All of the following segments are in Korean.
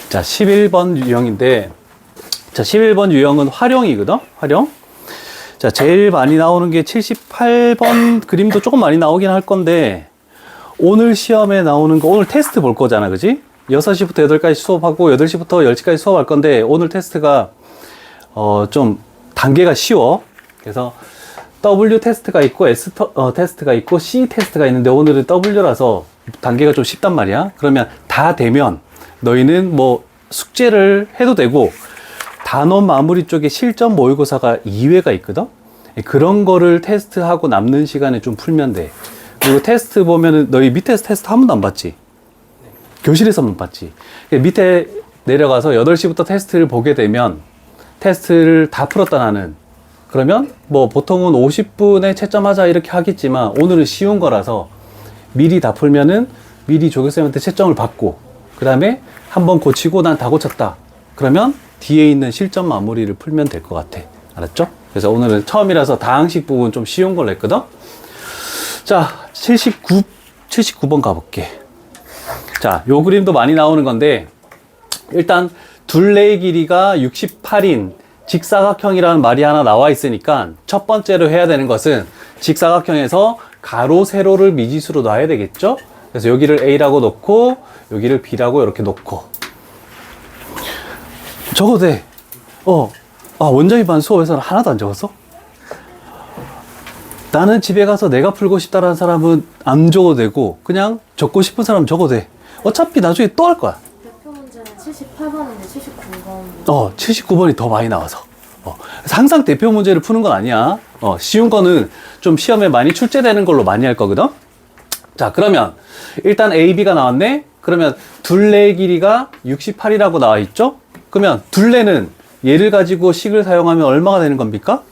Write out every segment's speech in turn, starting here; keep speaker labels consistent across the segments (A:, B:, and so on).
A: 자, 11번 유형인데, 자, 11번 유형은 활용이거든? 활용. 자, 제일 많이 나오는 게 78번 그림도 조금 많이 나오긴 할 건데, 오늘 시험에 나오는 거, 오늘 테스트 볼 거잖아, 그지? 6시부터 8시까지 수업하고, 8시부터 10시까지 수업할 건데, 오늘 테스트가, 좀 단계가 쉬워. 그래서, W 테스트가 있고, S 테스트가 있고, C 테스트가 있는데, 오늘은 W라서 단계가 좀 쉽단 말이야. 그러면 다 되면, 너희는 뭐, 숙제를 해도 되고, 단원 마무리 쪽에 실전 모의고사가 2회가 있거든? 그런 거를 테스트하고 남는 시간에 좀 풀면 돼. 그리고 테스트 보면은 너희 밑에서 테스트 한 번도 안 봤지? 교실에서만 봤지? 밑에 내려가서 8시부터 테스트를 보게 되면 테스트를 다 풀었다 나는. 그러면 뭐 보통은 50분에 채점하자 이렇게 하겠지만 오늘은 쉬운 거라서 미리 다 풀면은 미리 조교쌤한테 채점을 받고 그 다음에 한번 고치고 난 다 고쳤다. 그러면 뒤에 있는 실전 마무리를 풀면 될 것 같아. 알았죠? 그래서 오늘은 처음이라서 다항식 부분 좀 쉬운 걸로 했거든? 자, 79번 가볼게. 자, 요 그림도 많이 나오는 건데, 일단, 둘레의 길이가 68인 직사각형이라는 말이 하나 나와 있으니까, 첫 번째로 해야 되는 것은 직사각형에서 가로, 세로를 미지수로 놔야 되겠죠? 그래서 여기를 A라고 놓고, 여기를 B라고 이렇게 놓고. 적어도 돼. 원장이 반 수업에서는 하나도 안 적었어? 나는 집에 가서 내가 풀고 싶다라는 사람은 안 적어도 되고 그냥 적고 싶은 사람은 적어도 돼. 어차피 나중에 또 할 거야.
B: 대표 문제는 78번인데 79번.
A: 79번이 더 많이 나와서. 그래서 항상 대표 문제를 푸는 건 아니야. 쉬운 거는 좀 시험에 많이 출제되는 걸로 많이 할 거거든. 자, 그러면 일단 A, B가 나왔네. 그러면 둘레의 길이가 68이라고 나와 있죠? 그러면 둘레는 얘를 가지고 식을 사용하면 얼마가 되는 겁니까?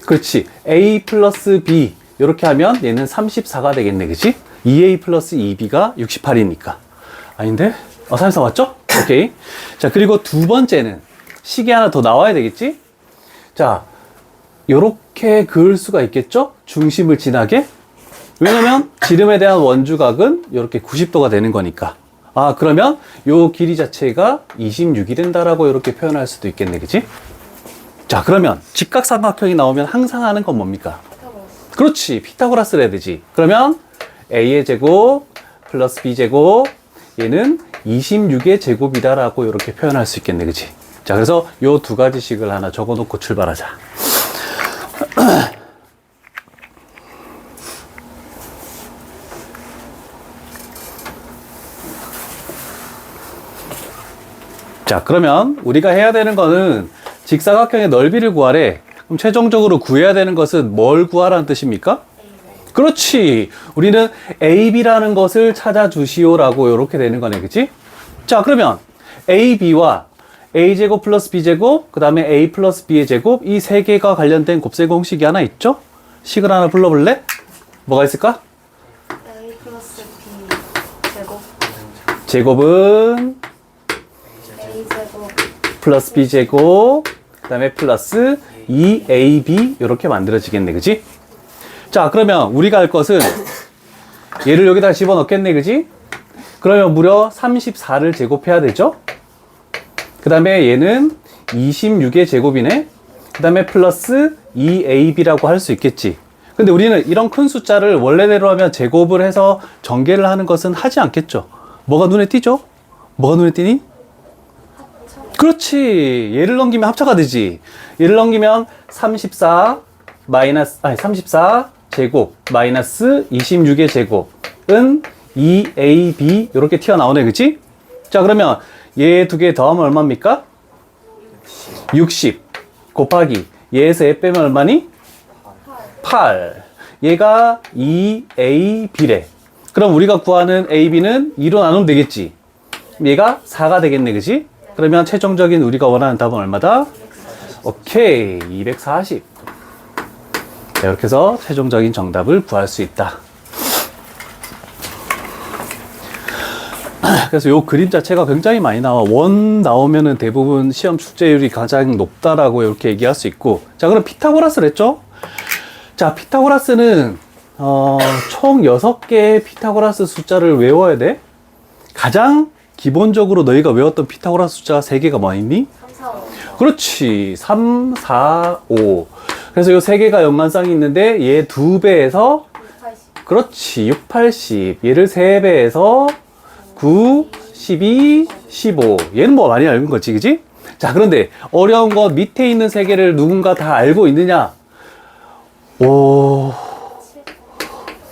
A: 그렇지. A 플러스 B 이렇게 하면 얘는 34가 되겠네. 그치? 2A 플러스 2B가 68이니까. 아닌데? 34 맞죠? 오케이. 자, 그리고 두 번째는 식이 하나 더 나와야 되겠지? 자, 요렇게 그을 수가 있겠죠? 중심을 지나게. 왜냐면 지름에 대한 원주각은 이렇게 90도가 되는 거니까. 아, 그러면 요 길이 자체가 26이 된다라고 이렇게 표현할 수도 있겠네. 그치? 자, 그러면 직각삼각형이 나오면 항상 하는 건 뭡니까? 피타고라스. 그렇지. 피타고라스를 해야 되지. 그러면 A의 제곱 플러스 B 제곱 얘는 26의 제곱이다라고 이렇게 표현할 수 있겠네. 그치? 자, 그래서 요 두 가지 식을 하나 적어 놓고 출발하자. 자, 그러면 우리가 해야 되는 거는 직사각형의 넓이를 구하래. 그럼 최종적으로 구해야 되는 것은 뭘 구하라는 뜻입니까? 그렇지. 우리는 AB라는 것을 찾아주시오라고 이렇게 되는 거네. 그치? 자, 그러면 AB와 A제곱 플러스 B제곱, 그 다음에 A 플러스 B의 제곱, 이 세 개가 관련된 곱셈 공식이 하나 있죠? 식을 하나 불러볼래? 뭐가 있을까?
B: A 플러스 B 제곱.
A: 제곱은
B: A 제곱.
A: 플러스 B제곱, 그 다음에 플러스 2AB 이렇게 만들어지겠네. 그치? 자, 그러면 우리가 할 것은 얘를 여기다 집어넣겠네. 그치? 그러면 무려 34를 제곱해야 되죠? 그 다음에 얘는 26의 제곱이네. 그 다음에 플러스 2AB라고 할 수 있겠지. 근데 우리는 이런 큰 숫자를 원래대로 하면 제곱을 해서 전개를 하는 것은 하지 않겠죠. 뭐가 눈에 띄죠? 뭐가 눈에 띄니? 그렇지. 얘를 넘기면 합차가 되지. 얘를 넘기면 34 제곱 마이너스 26의 제곱은 2AB 이렇게 튀어나오네. 그치? 자, 그러면 얘 두 개 더하면 얼마입니까? 60 곱하기 얘에서 얘 빼면 얼마니? 8. 얘가 2AB래. 그럼 우리가 구하는 AB는 2로 나누면 되겠지. 얘가 4가 되겠네. 그치? 그러면 최종적인 우리가 원하는 답은 얼마다? 오케이. 240. 자, 이렇게 해서 최종적인 정답을 구할 수 있다. 그래서 요 그림 자체가 굉장히 많이 나와. 원 나오면은 대부분 시험 출제율이 가장 높다라고 이렇게 얘기할 수 있고. 자, 그럼 피타고라스를 했죠? 자, 피타고라스는 총 6개의 피타고라스 숫자를 외워야 돼. 가장 기본적으로 너희가 외웠던 피타고라스 숫자 3개가 뭐 있니?
B: 3, 4, 5.
A: 그렇지. 3, 4, 5. 그래서 요 3개가 연관성이 있는데 얘 2배에서
B: 80.
A: 그렇지. 6, 80. 얘를 3배에서 9, 12, 15. 얘는 뭐 많이 알는 거지, 그지? 자, 그런데 어려운 거 밑에 있는 3개를 누군가 다 알고 있느냐? 5,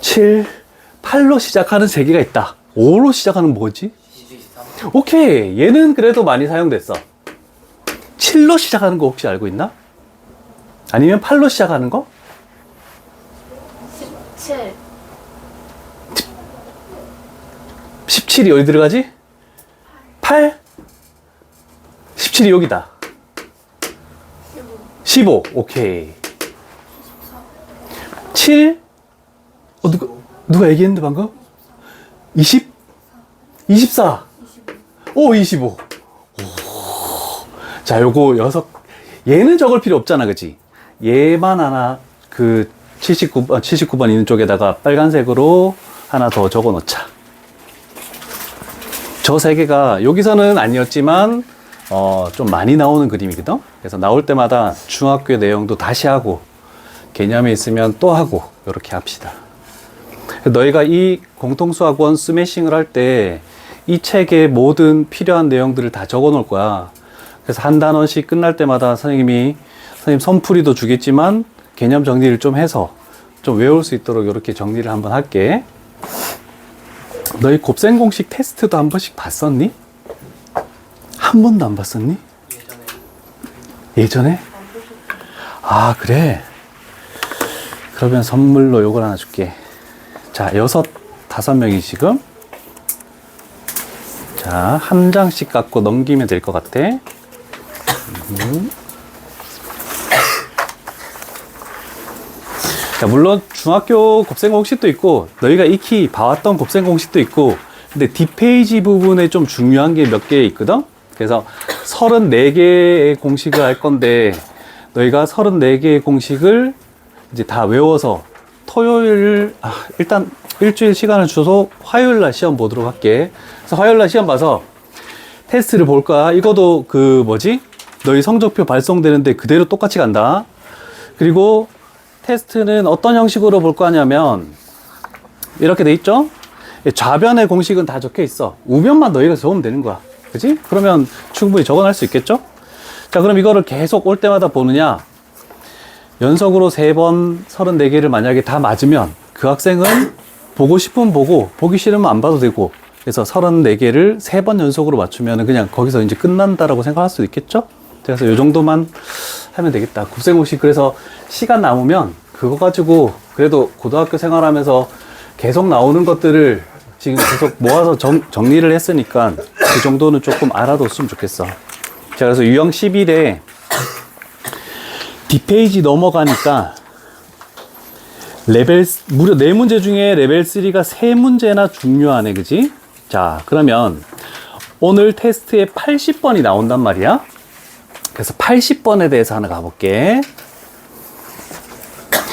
A: 7, 8로 시작하는 3개가 있다. 5로 시작하는 뭐지? 오케이. 얘는 그래도 많이 사용됐어. 7로 시작하는 거 혹시 알고 있나? 아니면 8로 시작하는 거?
B: 17.
A: 17이 어디 들어가지? 8? 17이 여기다. 15. 오케이. 7? 누가 얘기했는데 방금? 20? 24. 오, 25. 오. 자, 요거 6. 얘는 적을 필요 없잖아, 그치? 얘만 하나, 79번 있는 쪽에다가 빨간색으로 하나 더 적어 놓자. 저 3개가 여기서는 아니었지만, 좀 많이 나오는 그림이거든? 그래서 나올 때마다 중학교 내용도 다시 하고, 개념이 있으면 또 하고, 이렇게 합시다. 너희가 이 공통수학원 스매싱을 할 때, 이 책에 모든 필요한 내용들을 다 적어 놓을 거야. 그래서 한 단원씩 끝날 때마다 선생님 선풀이도 주겠지만 개념 정리를 좀 해서 좀 외울 수 있도록 이렇게 정리를 한번 할게. 너희 곱셈 공식 테스트도 한 번씩 봤었니? 한 번도 안 봤었니? 예전에? 아, 그래? 그러면 선물로 요걸 하나 줄게. 자, 5-5명이 지금. 자, 한 장씩 갖고 넘기면 될 것 같아. 자, 물론 중학교 곱셈 공식도 있고 너희가 익히 봐왔던 곱셈 공식도 있고, 근데 뒷페이지 부분에 좀 중요한 게 몇 개 있거든. 그래서 34개의 공식을 할 건데 너희가 34개의 공식을 이제 다 외워서 토요일 일단 일주일 시간을 줘서 화요일 날 시험 보도록 할게. 그래서 화요일 날 시험 봐서 테스트를 볼 거야. 이것도 너희 성적표 발송되는데 그대로 똑같이 간다. 그리고 테스트는 어떤 형식으로 볼 거냐면 이렇게 돼 있죠? 좌변의 공식은 다 적혀 있어. 우변만 너희가 적으면 되는 거야. 그지? 그러면 충분히 적어낼 수 있겠죠? 자, 그럼 이거를 계속 올 때마다 보느냐? 연속으로 3번 34개를 만약에 다 맞으면 그 학생은 보고 싶으면 보고 보기 싫으면 안 봐도 되고, 그래서 34개를 3번 연속으로 맞추면 그냥 거기서 이제 끝난다라고 생각할 수도 있겠죠? 그래서 이 정도만 하면 되겠다. 곱셈 공식. 그래서 시간 남으면 그거 가지고 그래도 고등학교 생활하면서 계속 나오는 것들을 지금 계속 모아서 정리를 했으니까 그 정도는 조금 알아뒀으면 좋겠어. 자, 그래서 유형 11에 뒷페이지 넘어가니까 무려 4문제 중에 레벨 3가 3문제나 중요하네, 그지? 자, 그러면 오늘 테스트에 80번이 나온단 말이야. 그래서 80번에 대해서 하나 가볼게.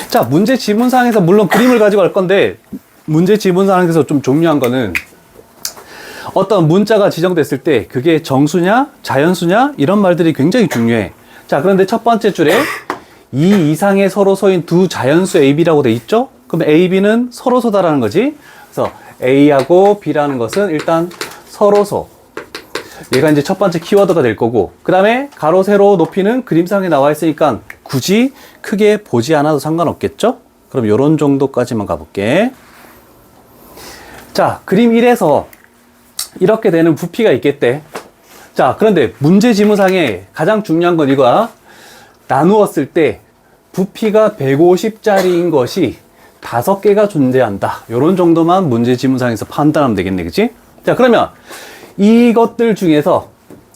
A: 자, 문제 지문상에서 물론 그림을 가지고 갈 건데, 문제 지문상에서 좀 중요한 거는 어떤 문자가 지정됐을 때 그게 정수냐, 자연수냐, 이런 말들이 굉장히 중요해. 자, 그런데 첫 번째 줄에 2 이상의 서로소인 두 자연수 A, B라고 돼 있죠? 그럼 A, B는 서로소다라는 거지. 그래서 A하고 B라는 것은 일단 서로소. 얘가 이제 첫 번째 키워드가 될 거고, 그 다음에 가로, 세로, 높이는 그림상에 나와 있으니까 굳이 크게 보지 않아도 상관없겠죠? 그럼 요런 정도까지만 가볼게. 자, 그림 1에서 이렇게 되는 부피가 있겠대. 자, 그런데 문제 지문상에 가장 중요한 건 이거야. 나누었을 때 부피가 150짜리인 것이 5개가 존재한다. 요런 정도만 문제 지문상에서 판단하면 되겠네, 그치? 자, 그러면 이것들 중에서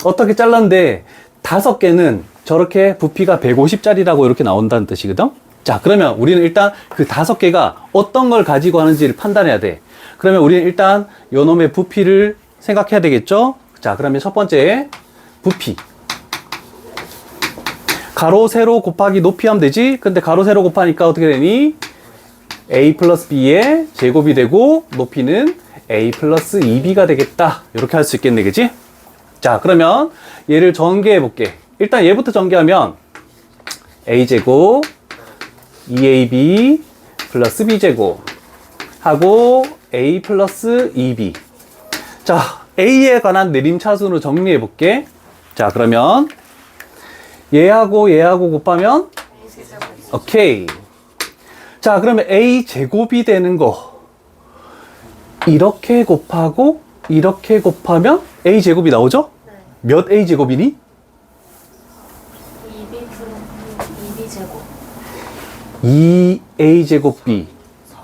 A: 어떻게 잘랐는데 5개는 저렇게 부피가 150짜리라고 이렇게 나온다는 뜻이거든? 자, 그러면 우리는 일단 그 5개가 어떤 걸 가지고 하는지를 판단해야 돼. 그러면 우리는 일단 요놈의 부피를 생각해야 되겠죠? 자, 그러면 첫 번째 부피. 가로, 세로 곱하기 높이 하면 되지? 근데 가로, 세로 곱하니까 어떻게 되니? a 플러스 b의 제곱이 되고 높이는 a 플러스 2b가 되겠다. 이렇게 할 수 있겠네, 그지? 자, 그러면 얘를 전개해 볼게. 일단 얘부터 전개하면 a제곱 2ab 플러스 b제곱 하고 a 플러스 2b. 자, a에 관한 내림차순으로 정리해 볼게. 자, 그러면 얘하고 얘하고 곱하면 오케이. 자, 그러면 a 제곱이 되는 거 이렇게 곱하고 이렇게 곱하면 a 제곱이 나오죠?
B: 네.
A: 몇 a 제곱이니?
B: 2B 플러스 2B 제곱.
A: 2a 제곱 b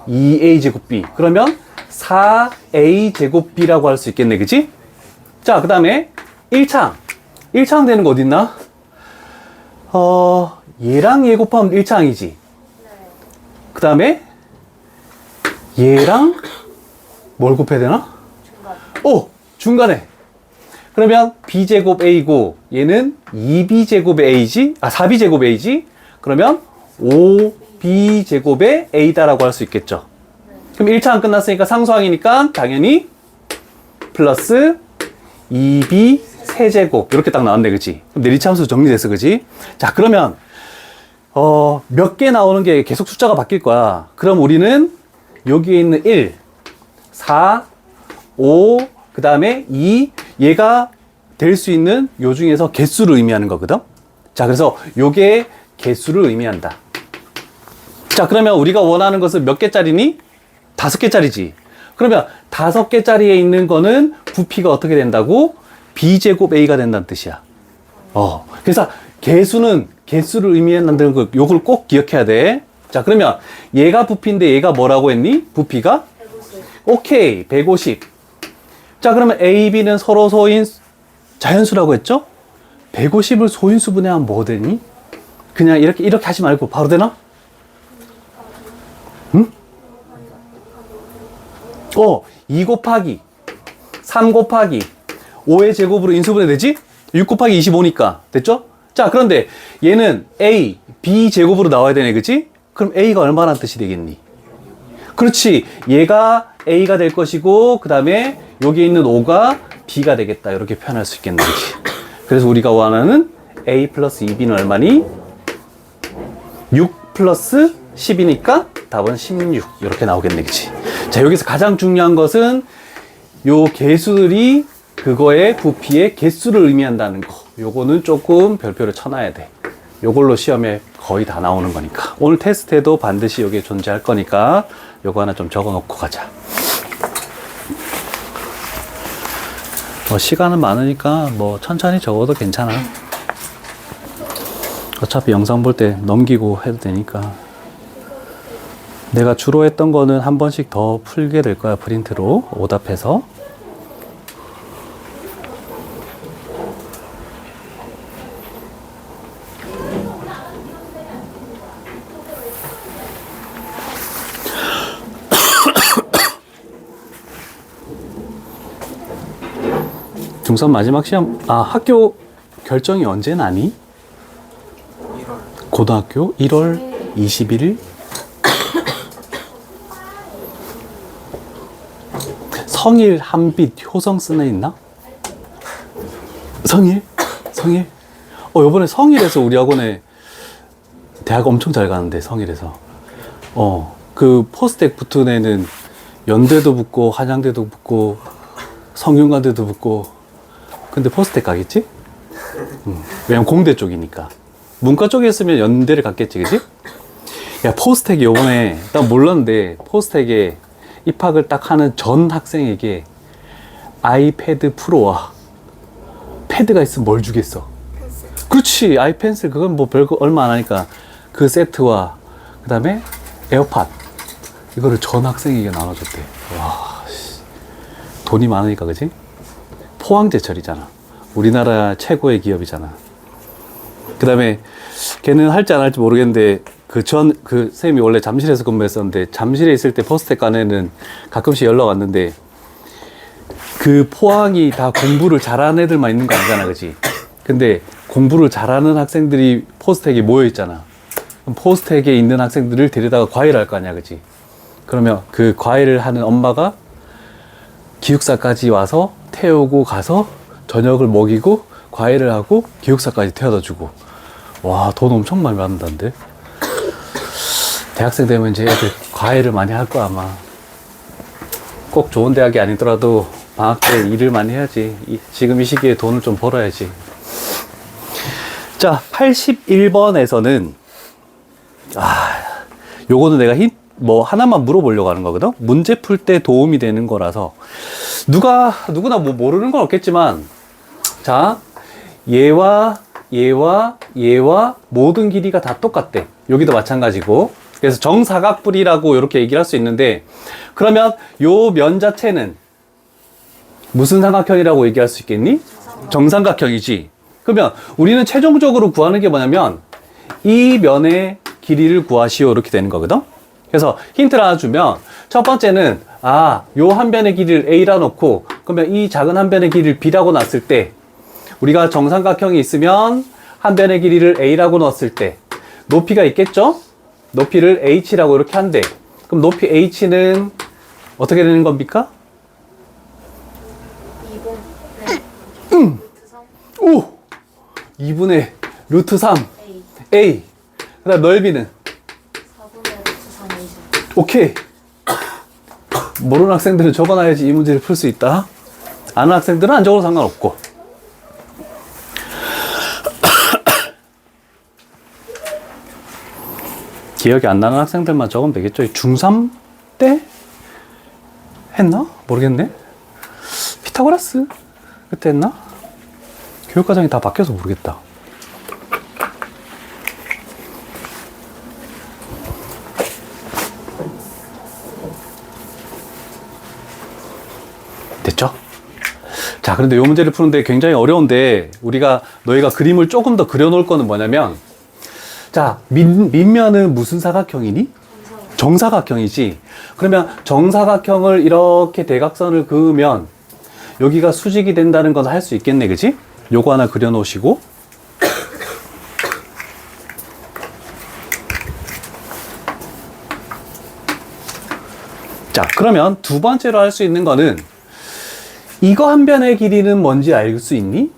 A: 2a 제곱 b 그러면 4a 제곱 b라고 할 수 있겠네, 그치? 자, 그 다음에 1창 되는 거 어딨나? 얘랑 얘 곱하면 1창이지.
B: 네.
A: 그 다음에 얘랑 뭘 곱해야 되나?
B: 중간.
A: 오! 중간에. 그러면 b제곱 a고 얘는 2b제곱의 a지? 4b제곱의 a지? 그러면 5b제곱의 a다라고 할 수 있겠죠. 그럼 1차는 끝났으니까 상수항이니까 당연히 플러스 2b 세제곱 이렇게 딱 나왔네, 그치? 그럼 내리차함수 정리됐어, 그치? 자, 그러면 몇 개 나오는 게 계속 숫자가 바뀔 거야. 그럼 우리는 여기에 있는 1, 4, 5, 그 다음에 2, 얘가 될 수 있는 요 중에서 개수를 의미하는 거거든. 자, 그래서 요게 개수를 의미한다. 자, 그러면 우리가 원하는 것은 몇 개짜리니? 5개짜리지. 그러면 5개짜리에 있는 거는 부피가 어떻게 된다고? b제곱 a가 된다는 뜻이야. 그래서 개수는 개수를 의미한다는 거, 요걸 꼭 기억해야 돼. 자, 그러면 얘가 부피인데 얘가 뭐라고 했니? 부피가?
B: 150.
A: 오케이, 150. 자, 그러면 a, b는 서로 소인 자연수라고 했죠? 150을 소인수 분해하면 뭐 되니? 그냥 이렇게 하지 말고 바로 되나? 응? 2 곱하기 3 곱하기 5의 제곱으로 인수분해 되지? 6 곱하기 25니까 됐죠? 자, 그런데 얘는 a, b 제곱으로 나와야 되네, 그치? 그럼 a가 얼마나 뜻이 되겠니? 그렇지, 얘가 a가 될 것이고 그 다음에 여기 있는 5가 b가 되겠다, 이렇게 표현할 수 있겠네, 그치? 그래서 우리가 원하는 a 플러스 2b는 얼마니? 6 플러스 10이니까 답은 16 이렇게 나오겠네, 그치? 자, 여기서 가장 중요한 것은 요 개수들이 그거의 부피의 개수를 의미한다는 거, 요거는 조금 별표를 쳐놔야 돼. 요걸로 시험에 거의 다 나오는 거니까. 오늘 테스트에도 반드시 여기에 존재할 거니까 요거 하나 좀 적어 놓고 가자. 시간은 많으니까 뭐 천천히 적어도 괜찮아. 어차피 영상 볼 때 넘기고 해도 되니까. 내가 주로 했던 거는 한 번씩 더 풀게 될 거야, 프린트로 오답해서. 중3 마지막 시험, 학교 결정이 언제 나니?
C: 1월.
A: 고등학교 1월 21일? 성일, 한빛, 효성 쓰나 있나? 성일? 요번에 성일에서 우리 학원에 대학 엄청 잘 가는데, 성일에서. 그 포스텍 붙은 애는 연대도 붙고, 한양대도 붙고, 성균관대도 붙고, 근데 포스텍 가겠지? 왜냐면 공대 쪽이니까. 문과 쪽에 있으면 연대를 갔겠지, 그치? 야, 포스텍이 요번에, 난 몰랐는데, 포스텍에 입학을 딱 하는 전 학생에게 아이패드 프로와 패드가 있으면 뭘 주겠어? 그렇지, 아이펜슬, 그건 뭐 별거 얼마 안 하니까 그 세트와 그 다음에 에어팟, 이거를 전 학생에게 나눠줬대. 와, 돈이 많으니까, 그치? 포항제철이잖아. 우리나라 최고의 기업이잖아. 그 다음에 걔는 할지 안 할지 모르겠는데 그 쌤이 원래 잠실에서 근무했었는데 잠실에 있을 때 포스텍 간에는 가끔씩 연락 왔는데 그 포항이 다 공부를 잘하는 애들만 있는 거 아니잖아, 그치? 근데 공부를 잘하는 학생들이 포스텍에 모여 있잖아. 그럼 포스텍에 있는 학생들을 데려다가 과외를 할 거 아니야, 그치? 그러면 그 과외를 하는 엄마가 기숙사까지 와서 태우고 가서 저녁을 먹이고 과외를 하고 기숙사까지 태워다 주고. 와, 돈 엄청 많이 받는다는데. 대학생 되면 이제 애들 과외를 많이 할 거야, 아마. 꼭 좋은 대학이 아니더라도 방학 때 일을 많이 해야지. 지금 이 시기에 돈을 좀 벌어야지. 자, 81번에서는 요거는 내가 하나만 물어보려고 하는 거거든. 문제 풀 때 도움이 되는 거라서 누구나 뭐 모르는 건 없겠지만, 자, 얘와 모든 길이가 다 똑같대. 여기도 마찬가지고. 그래서 정사각뿔이라고 이렇게 얘기를 할 수 있는데, 그러면 요 면 자체는 무슨 삼각형이라고 얘기할 수 있겠니? 정삼각형이지. 그러면 우리는 최종적으로 구하는 게 뭐냐면 이 면의 길이를 구하시오, 이렇게 되는 거거든. 그래서 힌트를 하나 주면, 첫 번째는 요 한 변의 길이를 A라 놓고, 그러면 이 작은 한 변의 길이를 B라고 놨을 때, 우리가 정삼각형이 있으면 한 변의 길이를 A라고 넣었을 때 높이가 있겠죠? 높이를 H라고 이렇게 한대. 그럼 높이 H는 어떻게 되는 겁니까?
B: 2분의 루트 3
A: 오! 2분의 루트 3
B: A
A: A. 그 다음 넓이는?
B: 4분의 루트 3 A
A: 오케이. 모르는 학생들은 적어놔야지 이 문제를 풀 수 있다. 아는 학생들은 안 적어도 상관없고. 기억이 안 나는 학생들만 적으면 되겠죠. 중3 때 했나? 모르겠네. 피타고라스 그때 했나? 교육과정이 다 바뀌어서 모르겠다. 됐죠? 자, 그런데 이 문제를 푸는데 굉장히 어려운데, 너희가 그림을 조금 더 그려놓을 거는 뭐냐면, 자, 밑면은 무슨 사각형이니? 정사각형이지. 그러면 정사각형을 이렇게 대각선을 그으면 여기가 수직이 된다는 건 할 수 있겠네, 그지? 요거 하나 그려놓으시고. 자, 그러면 두 번째로 할 수 있는 거는, 이거 한 변의 길이는 뭔지 알 수 있니?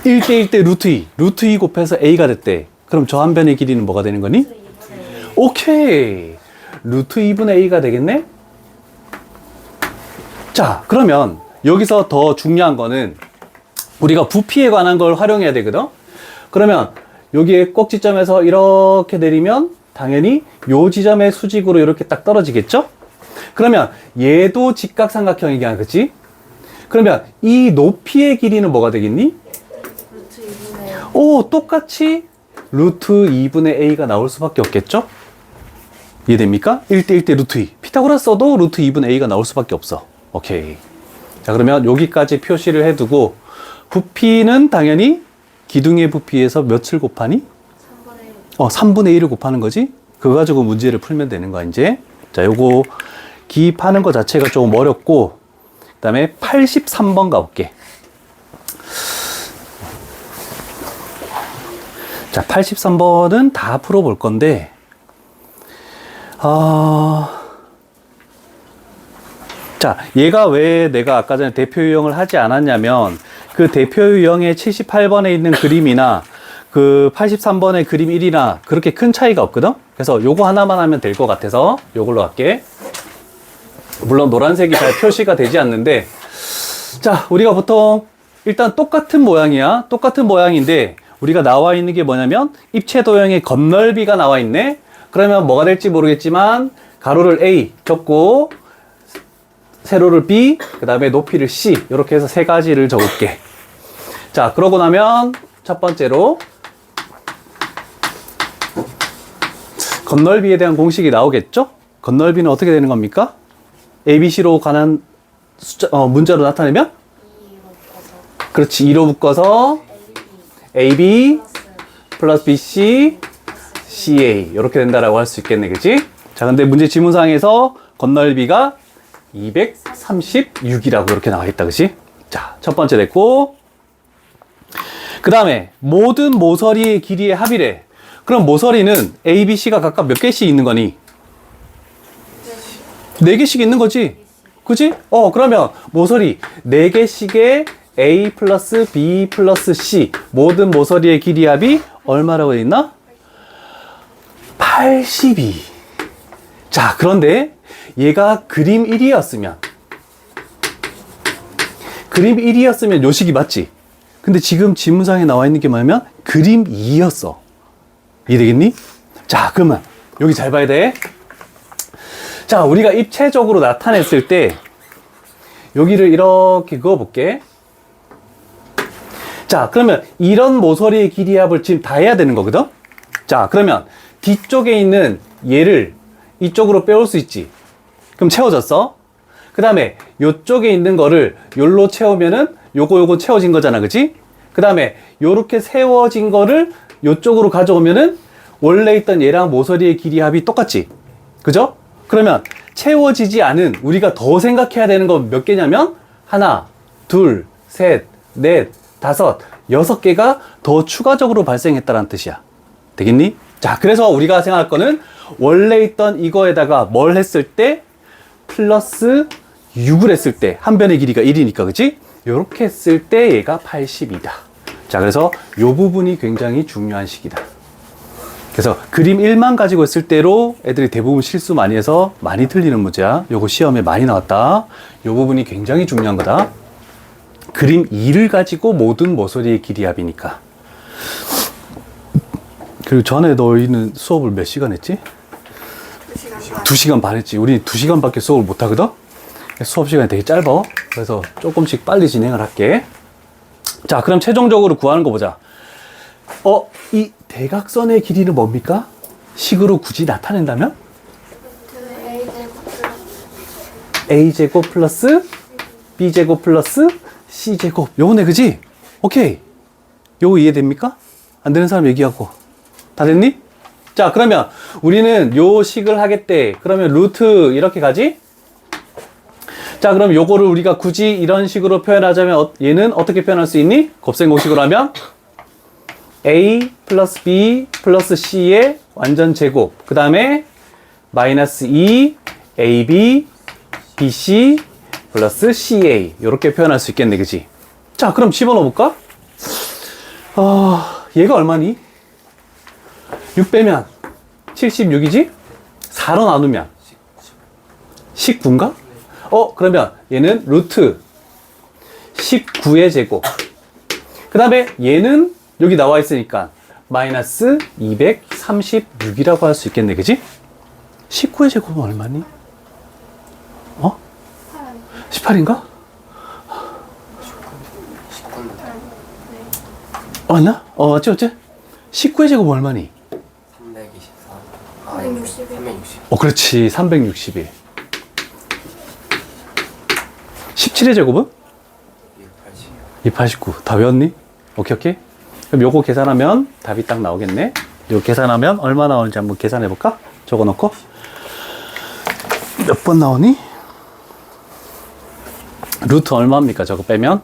A: 1대 1대 루트 2. 루트 2 곱해서 A가 됐대. 그럼 저 한 변의 길이는 뭐가 되는 거니?
B: 루트 2분의 A
A: 오케이. 루트 2분의 A가 되겠네? 자, 그러면 여기서 더 중요한 거는 우리가 부피에 관한 걸 활용해야 되거든? 그러면 여기에 꼭지점에서 이렇게 내리면 당연히 요 지점의 수직으로 이렇게 딱 떨어지겠죠? 그러면 얘도 직각삼각형이야, 그치? 그러면 이 높이의 길이는 뭐가 되겠니?
B: 루트 2분의
A: 오, 똑같이 루트 2분의 A가 나올 수밖에 없겠죠? 이해됩니까? 1대 1대 루트 2. 피타고라스 써도 루트 2분의 A가 나올 수밖에 없어. 오케이. 자, 그러면 여기까지 표시를 해두고, 부피는 당연히 기둥의 부피에서 몇을 곱하니?
B: 3분의 1
A: 3분의 1을 곱하는 거지? 그거 가지고 문제를 풀면 되는 거야, 이제. 자, 요거 기입하는 거 자체가 조금 어렵고, 그 다음에 83번 가볼게. 자, 83번은 다 풀어볼 건데, 자, 얘가 왜 내가 아까 전에 대표 유형을 하지 않았냐면, 그 대표 유형의 78번에 있는 그림이나 그 83번의 그림 1이나 그렇게 큰 차이가 없거든? 그래서 요거 하나만 하면 될 것 같아서 요걸로 할게. 물론 노란색이 잘 표시가 되지 않는데, 자, 우리가 보통 일단 똑같은 모양이야. 똑같은 모양인데 우리가 나와 있는 게 뭐냐면 입체 도형의 겉넓이가 나와 있네. 그러면 뭐가 될지 모르겠지만 가로를 A 적고 세로를 B, 그 다음에 높이를 C, 이렇게 해서 세 가지를 적을게. 자, 그러고 나면 첫 번째로 겉넓이에 대한 공식이 나오겠죠? 겉넓이는 어떻게 되는 겁니까? ABC로 관한 숫자, 문자로 나타내면?
B: 2로 묶어서
A: 그렇지, 2로 묶어서
B: AB
A: AB
B: 플러스
A: 플러스 BC CA 이렇게 된다라고 할 수 있겠네, 그치? 자, 근데 문제 지문상에서 겉넓이가 236이라고 이렇게 나와 있다, 그치? 자, 첫 번째 됐고, 그 다음에 모든 모서리의 길이의 합이래. 그럼 모서리는 A, B, C가 각각 몇 개씩 있는 거니? 4개씩 있는 거지? 그지? 그러면 모서리 4개씩의 A 플러스 B 플러스 C 모든 모서리의 길이 합이 얼마라고 돼 있나? 82. 자, 그런데 얘가 그림 1이었으면 요 식이 맞지? 근데 지금 지문상에 나와 있는 게 뭐냐면 그림 2였어. 이해되겠니? 자, 그러면 여기 잘 봐야 돼. 자, 우리가 입체적으로 나타냈을 때 여기를 이렇게 그어볼게. 자, 그러면 이런 모서리의 길이 합을 지금 다 해야 되는 거거든? 자, 그러면 뒤쪽에 있는 얘를 이쪽으로 빼올 수 있지. 그럼 채워졌어. 그 다음에 요쪽에 있는 거를 요로 채우면은 요거 채워진 거잖아. 그치? 그 다음에 요렇게 세워진 거를 요쪽으로 가져오면은 원래 있던 얘랑 모서리의 길이 합이 똑같지. 그죠? 그러면 채워지지 않은 우리가 더 생각해야 되는 건 몇 개냐면 하나, 둘, 셋, 넷, 다섯, 6개가 더 추가적으로 발생했다는 뜻이야. 되겠니? 자, 그래서 우리가 생각할 거는 원래 있던 이거에다가 뭘 했을 때 플러스 6을 했을 때 한 변의 길이가 1이니까 그치? 요렇게 했을 때 얘가 80이다. 자, 그래서 요 부분이 굉장히 중요한 식이다. 그래서 그림 1만 가지고 있을 때로 애들이 대부분 실수 많이 해서 많이 틀리는 문제야. 요거 시험에 많이 나왔다. 요 부분이 굉장히 중요한 거다. 그림 2를 가지고 모든 모서리의 길이 합이니까. 그리고 전에 너희는 수업을 몇 시간 했지? 2시간 반 했지. 우리 2시간밖에 수업을 못 하거든? 수업 시간이 되게 짧아. 그래서 조금씩 빨리 진행을 할게. 자, 그럼 최종적으로 구하는 거 보자. 이 대각선의 길이는 뭡니까? 식으로 굳이 나타낸다면? A제곱 플러스 B제곱 플러스 C제곱. 요거네, 그지? 오케이. 요거 이해됩니까? 안 되는 사람 얘기하고. 다 됐니? 자, 그러면 우리는 요 식을 하겠대. 그러면 루트 이렇게 가지? 자, 그럼 요거를 우리가 굳이 이런 식으로 표현하자면 얘는 어떻게 표현할 수 있니? 곱셈 공식으로 하면 A 플러스 B 플러스 C의 완전 제곱. 그 다음에 마이너스 2 AB BC 플러스 CA. 이렇게 표현할 수 있겠네, 그치? 자, 그럼 집어넣어 볼까? 얘가 얼마니? 6 빼면 76이지? 4로 나누면 19인가? 그러면 얘는 루트 19의 제곱. 그 다음에 얘는 여기 나와 있으니까 마이너스 236이라고 할 수 있겠네, 그지? 19의 제곱은 얼마니? 18인가? 맞나? 맞지, 맞지? 19의 제곱은 얼마니?
C: 324. 360.
A: 그렇지. 361. 17의 제곱은? 289. 다 외웠니? 오케이, 오케이. 그럼 요거 계산하면 답이 딱 나오겠네. 요거 계산하면 얼마 나오는지 한번 계산해 볼까? 적어 놓고. 몇 번 나오니? 루트 얼마입니까? 저거 빼면?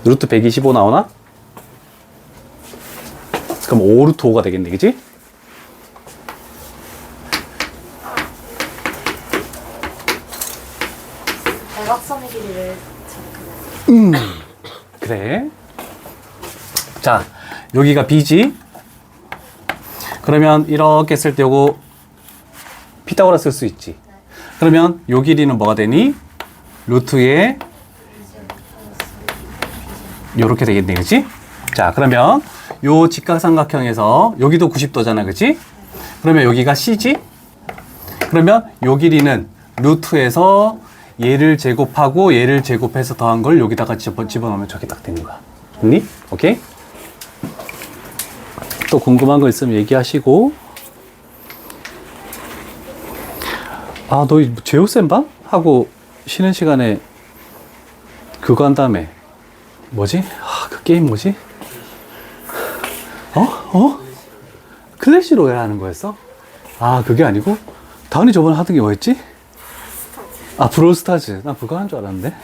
A: 루트 125 나오나? 그럼 5 루트 5가 되겠네, 그지?
B: 대각선의 길이를 잡고.
A: 그래. 자, 여기가 B지. 그러면 이렇게 쓸 때 요거 피타고라 쓸 수 있지. 그러면 요 길이는 뭐가 되니? 루트에 요렇게 되겠네, 그치? 자, 그러면 요 직각삼각형에서 여기도 90도잖아, 그치? 그러면 여기가 C지? 그러면 요 길이는 루트에서 얘를 제곱하고 얘를 제곱해서 더한 걸 여기다가 집어넣으면 저게 딱 되는 거야. 됐니? 오케이? 또 궁금한 거 있으면 얘기하시고. 너 제오센 방? 하고 쉬는 시간에 그거 한 다음에 뭐지? 그 게임 뭐지? 클래시로얄 하는 거였어? 그게 아니고? 다은이 저번에 하던 게 뭐였지? 브롤스타즈. 난 그거 하는 줄 알았는데.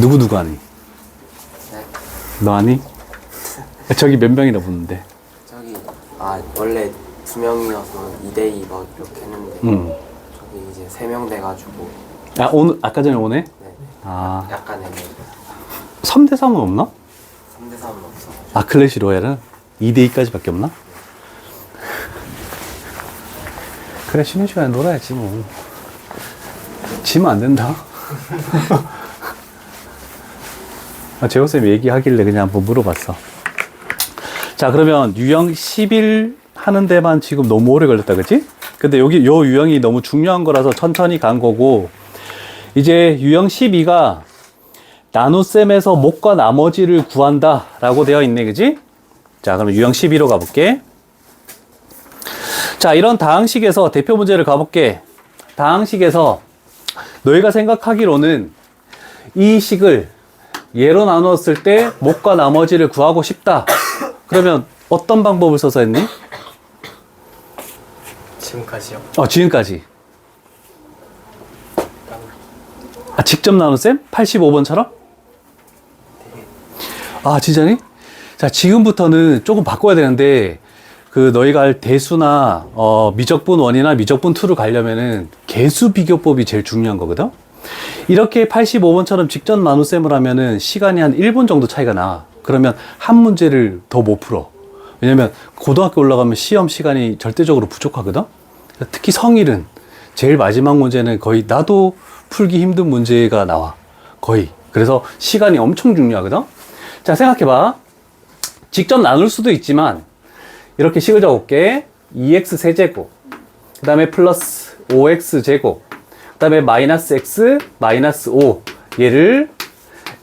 A: 누구 하니? 너 하니? 저기 몇 명이나 붙는데?
C: 저기 원래 2명이어서 2대2 막 이렇게 했는데 저기 이제 3명 돼가지고
A: 오늘 아까 전에 오네?
C: 네.
A: 아,
C: 약간 애매해요.
A: 3대 3은 없나?
C: 3대3은 없어.
A: 클래시 로얄은 2대 2까지밖에 없나? 그래, 쉬는 시간에 놀아야지 뭐. 지면 안 된다. 재호쌤이 얘기하길래 그냥 한번 물어봤어. 자, 그러면 유형 11 하는 데만 지금 너무 오래 걸렸다, 그치? 근데 여기 요 유형이 너무 중요한 거라서 천천히 간 거고, 이제 유형 12가 나눗셈에서 목과 나머지를 구한다 라고 되어 있네, 그치? 자, 그럼 유형 12로 가볼게. 자, 이런 다항식에서 대표 문제를 가볼게. 다항식에서 너희가 생각하기로는 이 식을 예로 나누었을 때 목과 나머지를 구하고 싶다. 그러면 어떤 방법을 써서 했니?
C: 지금까지요?
A: 지금까지. 직접 나눗셈? 85번처럼? 진짜니? 자, 지금부터는 조금 바꿔야 되는데, 너희가 할 대수나, 미적분 1이나 미적분 2를 가려면은 개수 비교법이 제일 중요한 거거든? 이렇게 85번처럼 직접 나눗셈을 하면은 시간이 한 1분 정도 차이가 나. 그러면 한 문제를 더 못 풀어. 왜냐면 고등학교 올라가면 시험 시간이 절대적으로 부족하거든? 특히 성일은 제일 마지막 문제는 거의 나도 풀기 힘든 문제가 나와. 거의. 그래서 시간이 엄청 중요하거든? 자, 생각해봐. 직접 나눌 수도 있지만 이렇게 식을 적을게. 2x 세제곱, 그 다음에 플러스 5x 제곱, 그 다음에 마이너스 x 마이너스 5, 얘를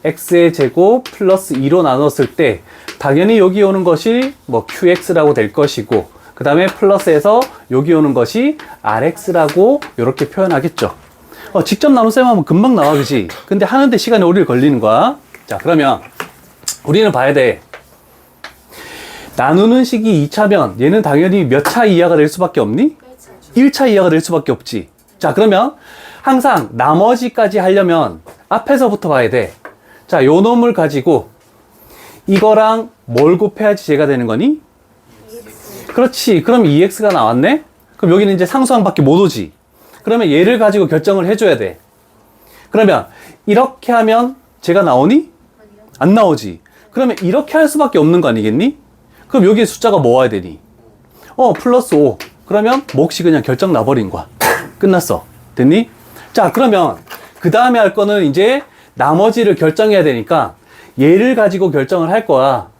A: x의 제곱 플러스 2로 나눴을 때 당연히 여기 오는 것이 뭐 qx라고 될 것이고, 그 다음에 플러스에서 여기 오는 것이 rx라고 이렇게 표현하겠죠. 직접 나눗셈 하면 금방 나와, 그지? 근데 하는데 시간이 오래 걸리는 거야. 자, 그러면 우리는 봐야 돼. 나누는 식이 2차면 얘는 당연히 몇 차 이하가 될 수밖에 없니? 1차 이하가 될 수밖에 없지. 자, 그러면 항상 나머지까지 하려면 앞에서부터 봐야 돼. 자, 요 놈을 가지고 이거랑 뭘 곱해야지 제가 되는 거니? 그렇지. 그럼 2x가 나왔네? 그럼 여기는 이제 상수항밖에 못 오지. 그러면 얘를 가지고 결정을 해줘야 돼. 그러면 이렇게 하면 제가 나오니? 안 나오지. 그러면 이렇게 할 수밖에 없는 거 아니겠니? 그럼 여기에 숫자가 뭐 와야 되니? 플러스 5. 그러면 몫이 그냥 결정 나버린 거야. 끝났어. 됐니? 자, 그러면 그 다음에 할 거는 이제 나머지를 결정해야 되니까 얘를 가지고 결정을 할 거야.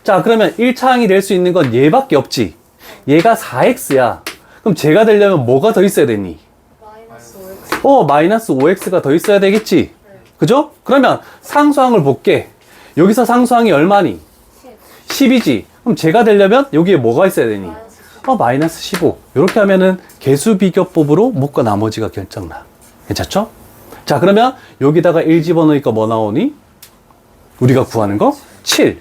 A: 자, 그러면 1차항이 될 수 있는 건 얘밖에 없지. 얘가 4x야. 그럼 제가 되려면 뭐가 더 있어야 되니?
B: 마이너스 5x.
A: 마이너스 5x가 더 있어야 되겠지? 그죠? 그러면 상수항을 볼게. 여기서 상수항이 얼마니? 10이지. 그럼 제가 되려면 여기에 뭐가 있어야 되니? 마이너스 15. 이렇게 하면은 개수 비교법으로 목과 나머지가 결정나. 괜찮죠? 자, 그러면 여기다가 1 집어넣으니까 뭐 나오니? 우리가 구하는 거? 7.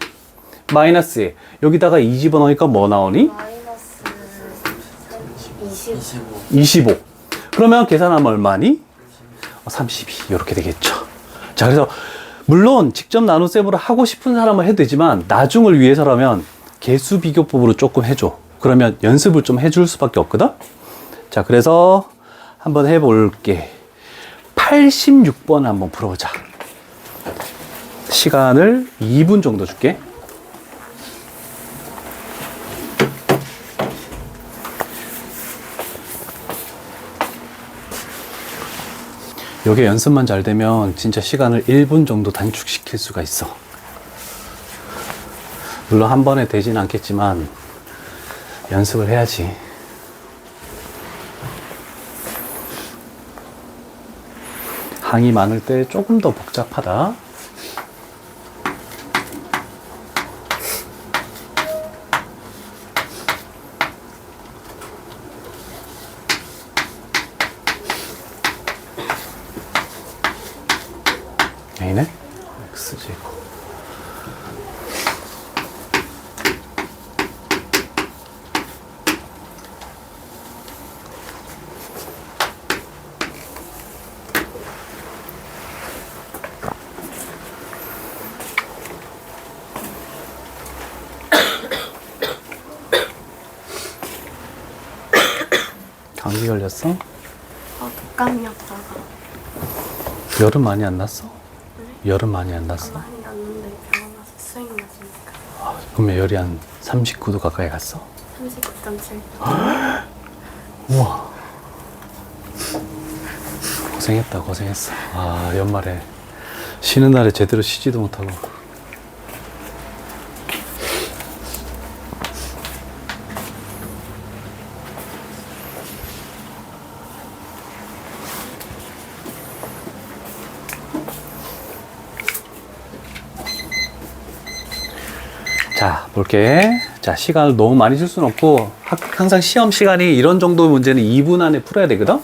A: 마이너스에 여기다가 2 집어넣으니까 뭐 나오니?
B: 마이너스 20.
A: 25. 그러면 계산하면 얼마니? 32. 이렇게 되겠죠. 자, 그래서 물론 직접 나눗셈으로 하고 싶은 사람은 해도 되지만 나중을 위해서라면 개수 비교법으로 조금 해줘. 그러면 연습을 좀 해줄 수밖에 없거든? 자, 그래서 한번 해볼게. 86번 한번 풀어보자. 시간을 2분 정도 줄게. 요게 연습만 잘 되면 진짜 시간을 1분 정도 단축시킬 수가 있어. 물론 한 번에 되진 않겠지만 연습을 해야지. 항이 많을 때 조금 더 복잡하다. A네? X제곱. 걸렸어?
B: 독감이었다가
A: 열은 많이 안 났어? 열은 많이 안 났어?
B: 많이 났는데 병원 가서 수행 맞으니까
A: 그러면 열이 한 39도 가까이 갔어?
B: 39.7.
A: 우와. 고생했다, 고생했어. 아, 연말에 쉬는 날에 제대로 쉬지도 못하고. 자, 볼게. 자, 시간을 너무 많이 쓸 수는 없고, 항상 시험 시간이 이런 정도 문제는 2분 안에 풀어야 되거든?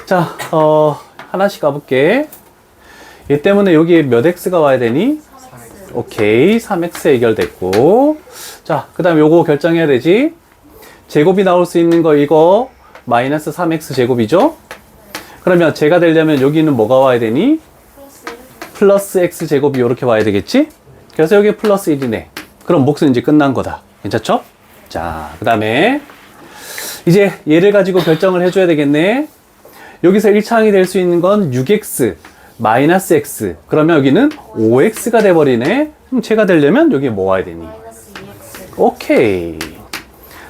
A: 자, 하나씩 가볼게. 얘 때문에 여기 몇 x가 와야 되니?
C: 3x.
A: 오케이. 3x 해결됐고. 자, 그 다음 요거 결정해야 되지? 제곱이 나올 수 있는 거 이거 마이너스 3x 제곱이죠? 그러면 제가 되려면 여기는 뭐가 와야 되니? 플러스 x 제곱이 이렇게 와야 되겠지? 그래서 여기 플러스 1이네. 그럼 몫은 이제 끝난 거다. 괜찮죠? 자, 그 다음에 이제 얘를 가지고 결정을 해줘야 되겠네. 여기서 1차항이 될 수 있는 건 6x 마이너스 x. 그러면 여기는 5x가 돼버리네. 그럼 제가 되려면 여기 뭐 와야 되니?
B: 마이너스 2x.
A: 오케이.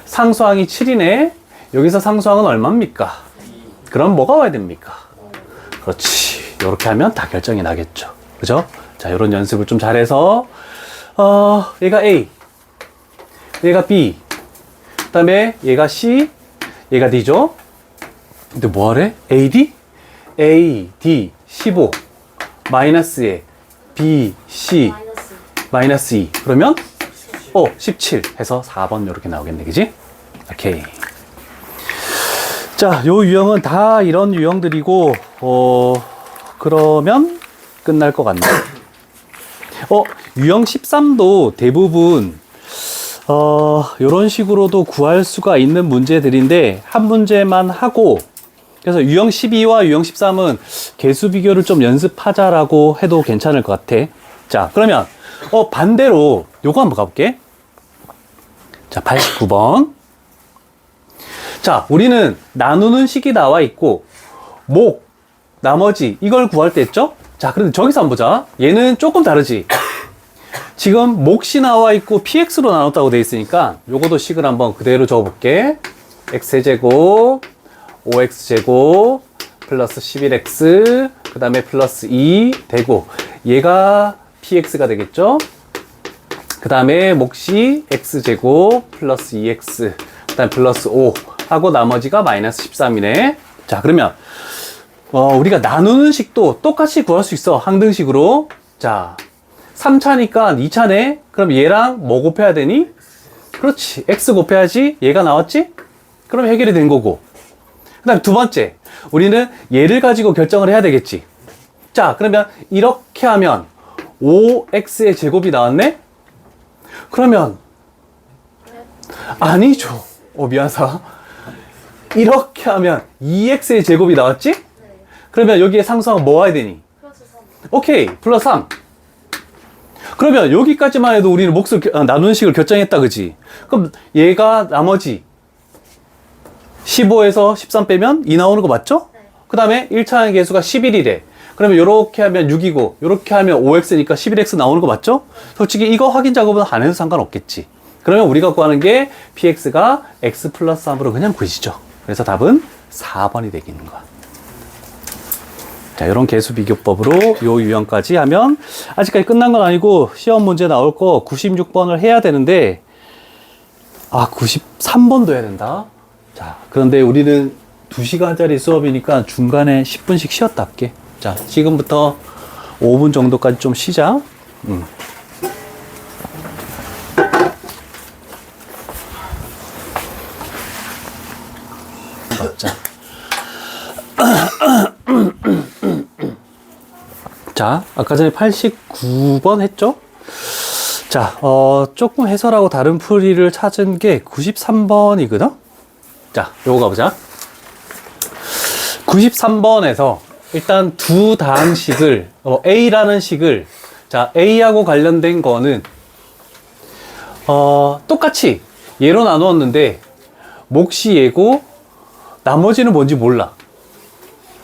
A: 상수항이 7이네. 여기서 상수항은 얼마입니까? 그럼 뭐가 와야 됩니까? 그렇지. 이렇게 하면 다 결정이 나겠죠. 그죠? 자, 이런 연습을 좀 잘해서 얘가 A, 얘가 B, 그 다음에 얘가 C, 얘가 D죠? 근데 뭐 하래? AD? A, D, 15 마이너스에 B, C
B: 마이너스
A: 마이너스 2 그러면 17 해서 4번 이렇게 나오겠네. 그지? 오케이. 자, 요 유형은 다 이런 유형들이고 그러면 끝날 것 같네. 유형 13도 대부분 요런 식으로도 구할 수가 있는 문제들인데 한 문제만 하고, 그래서 유형 12와 유형 13은 개수 비교를 좀 연습하자라고 해도 괜찮을 것 같아. 자, 그러면 반대로 요거 한번 가볼게. 자, 89번. 자, 우리는 나누는 식이 나와 있고 목, 나머지 이걸 구할 때 했죠? 자, 그런데 저기서 한번 보자. 얘는 조금 다르지. 지금 몫이 나와 있고 px로 나눴다고 돼 있으니까 요거도 식을 한번 그대로 적어볼게. x제곱 5x제곱 플러스 11x 그 다음에 플러스 2 되고 얘가 px가 되겠죠. 그 다음에 몫이 x제곱 플러스 2x 그 다음에 플러스 5 하고 나머지가 마이너스 13이네. 자, 그러면 우리가 나누는 식도 똑같이 구할 수 있어. 항등식으로. 자, 3차니까 2차네. 그럼 얘랑 뭐 곱해야 되니? 그렇지. x 곱해야지. 얘가 나왔지? 그럼 해결이 된 거고. 그 다음 두 번째. 우리는 얘를 가지고 결정을 해야 되겠지. 자, 그러면 이렇게 하면 5x의 제곱이 나왔네? 그러면 아니죠. 미안하다. 이렇게 하면 2x의 제곱이 나왔지? 그러면 여기에 상수항은 뭐 와야 되니?
B: 플러스 3.
A: 오케이. 플러스 3. 그러면 여기까지만 해도 우리는 몫을 나누는 식을 결정했다. 그지? 그럼 얘가 나머지 15에서 13 빼면 2 나오는 거 맞죠?
B: 네.
A: 그 다음에 1차항의 개수가 11이래. 그러면 이렇게 하면 6이고 이렇게 하면 5x니까 11x 나오는 거 맞죠? 솔직히 이거 확인 작업은 안 해도 상관없겠지. 그러면 우리가 구하는 게 px가 x 플러스 3으로 그냥 구해지죠. 그래서 답은 4번이 되겠는 거야. 자, 이런 개수 비교법으로 요 유형까지 하면 아직까지 끝난 건 아니고 시험 문제 나올 거 96번을 해야 되는데 93번도 해야 된다. 자, 그런데 우리는 2시간짜리 수업이니까 중간에 10분씩 쉬었다 할게. 자, 지금부터 5분 정도까지 좀 쉬자. 자, 아까 전에 89번 했죠? 자, 조금 해설하고 다른 풀이를 찾은 게 93번이거든? 자, 요거 가보자. 93번에서 일단 두 다항식을, A라는 식을, 자, A하고 관련된 거는, 똑같이 얘로 나누었는데, 몫이 얘고, 나머지는 뭔지 몰라.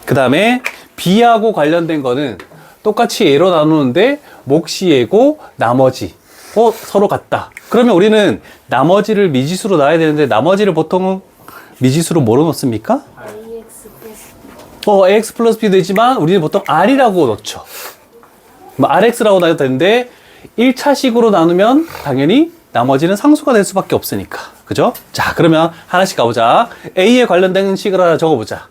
A: 그 다음에 B하고 관련된 거는 똑같이 A로 나누는데 몫이 A고 나머지 서로 같다. 그러면 우리는 나머지를 미지수로 놔야 되는데 나머지를 보통 미지수로 뭐로 넣습니까?
B: AX 플러스 B.
A: AX 플러스 B 되지만 우리는 보통 R이라고 넣죠. RX라고 나눠도 되는데 1차식으로 나누면 당연히 나머지는 상수가 될 수밖에 없으니까. 그죠? 자, 그러면 하나씩 가보자. A에 관련된 식을 하나 적어보자.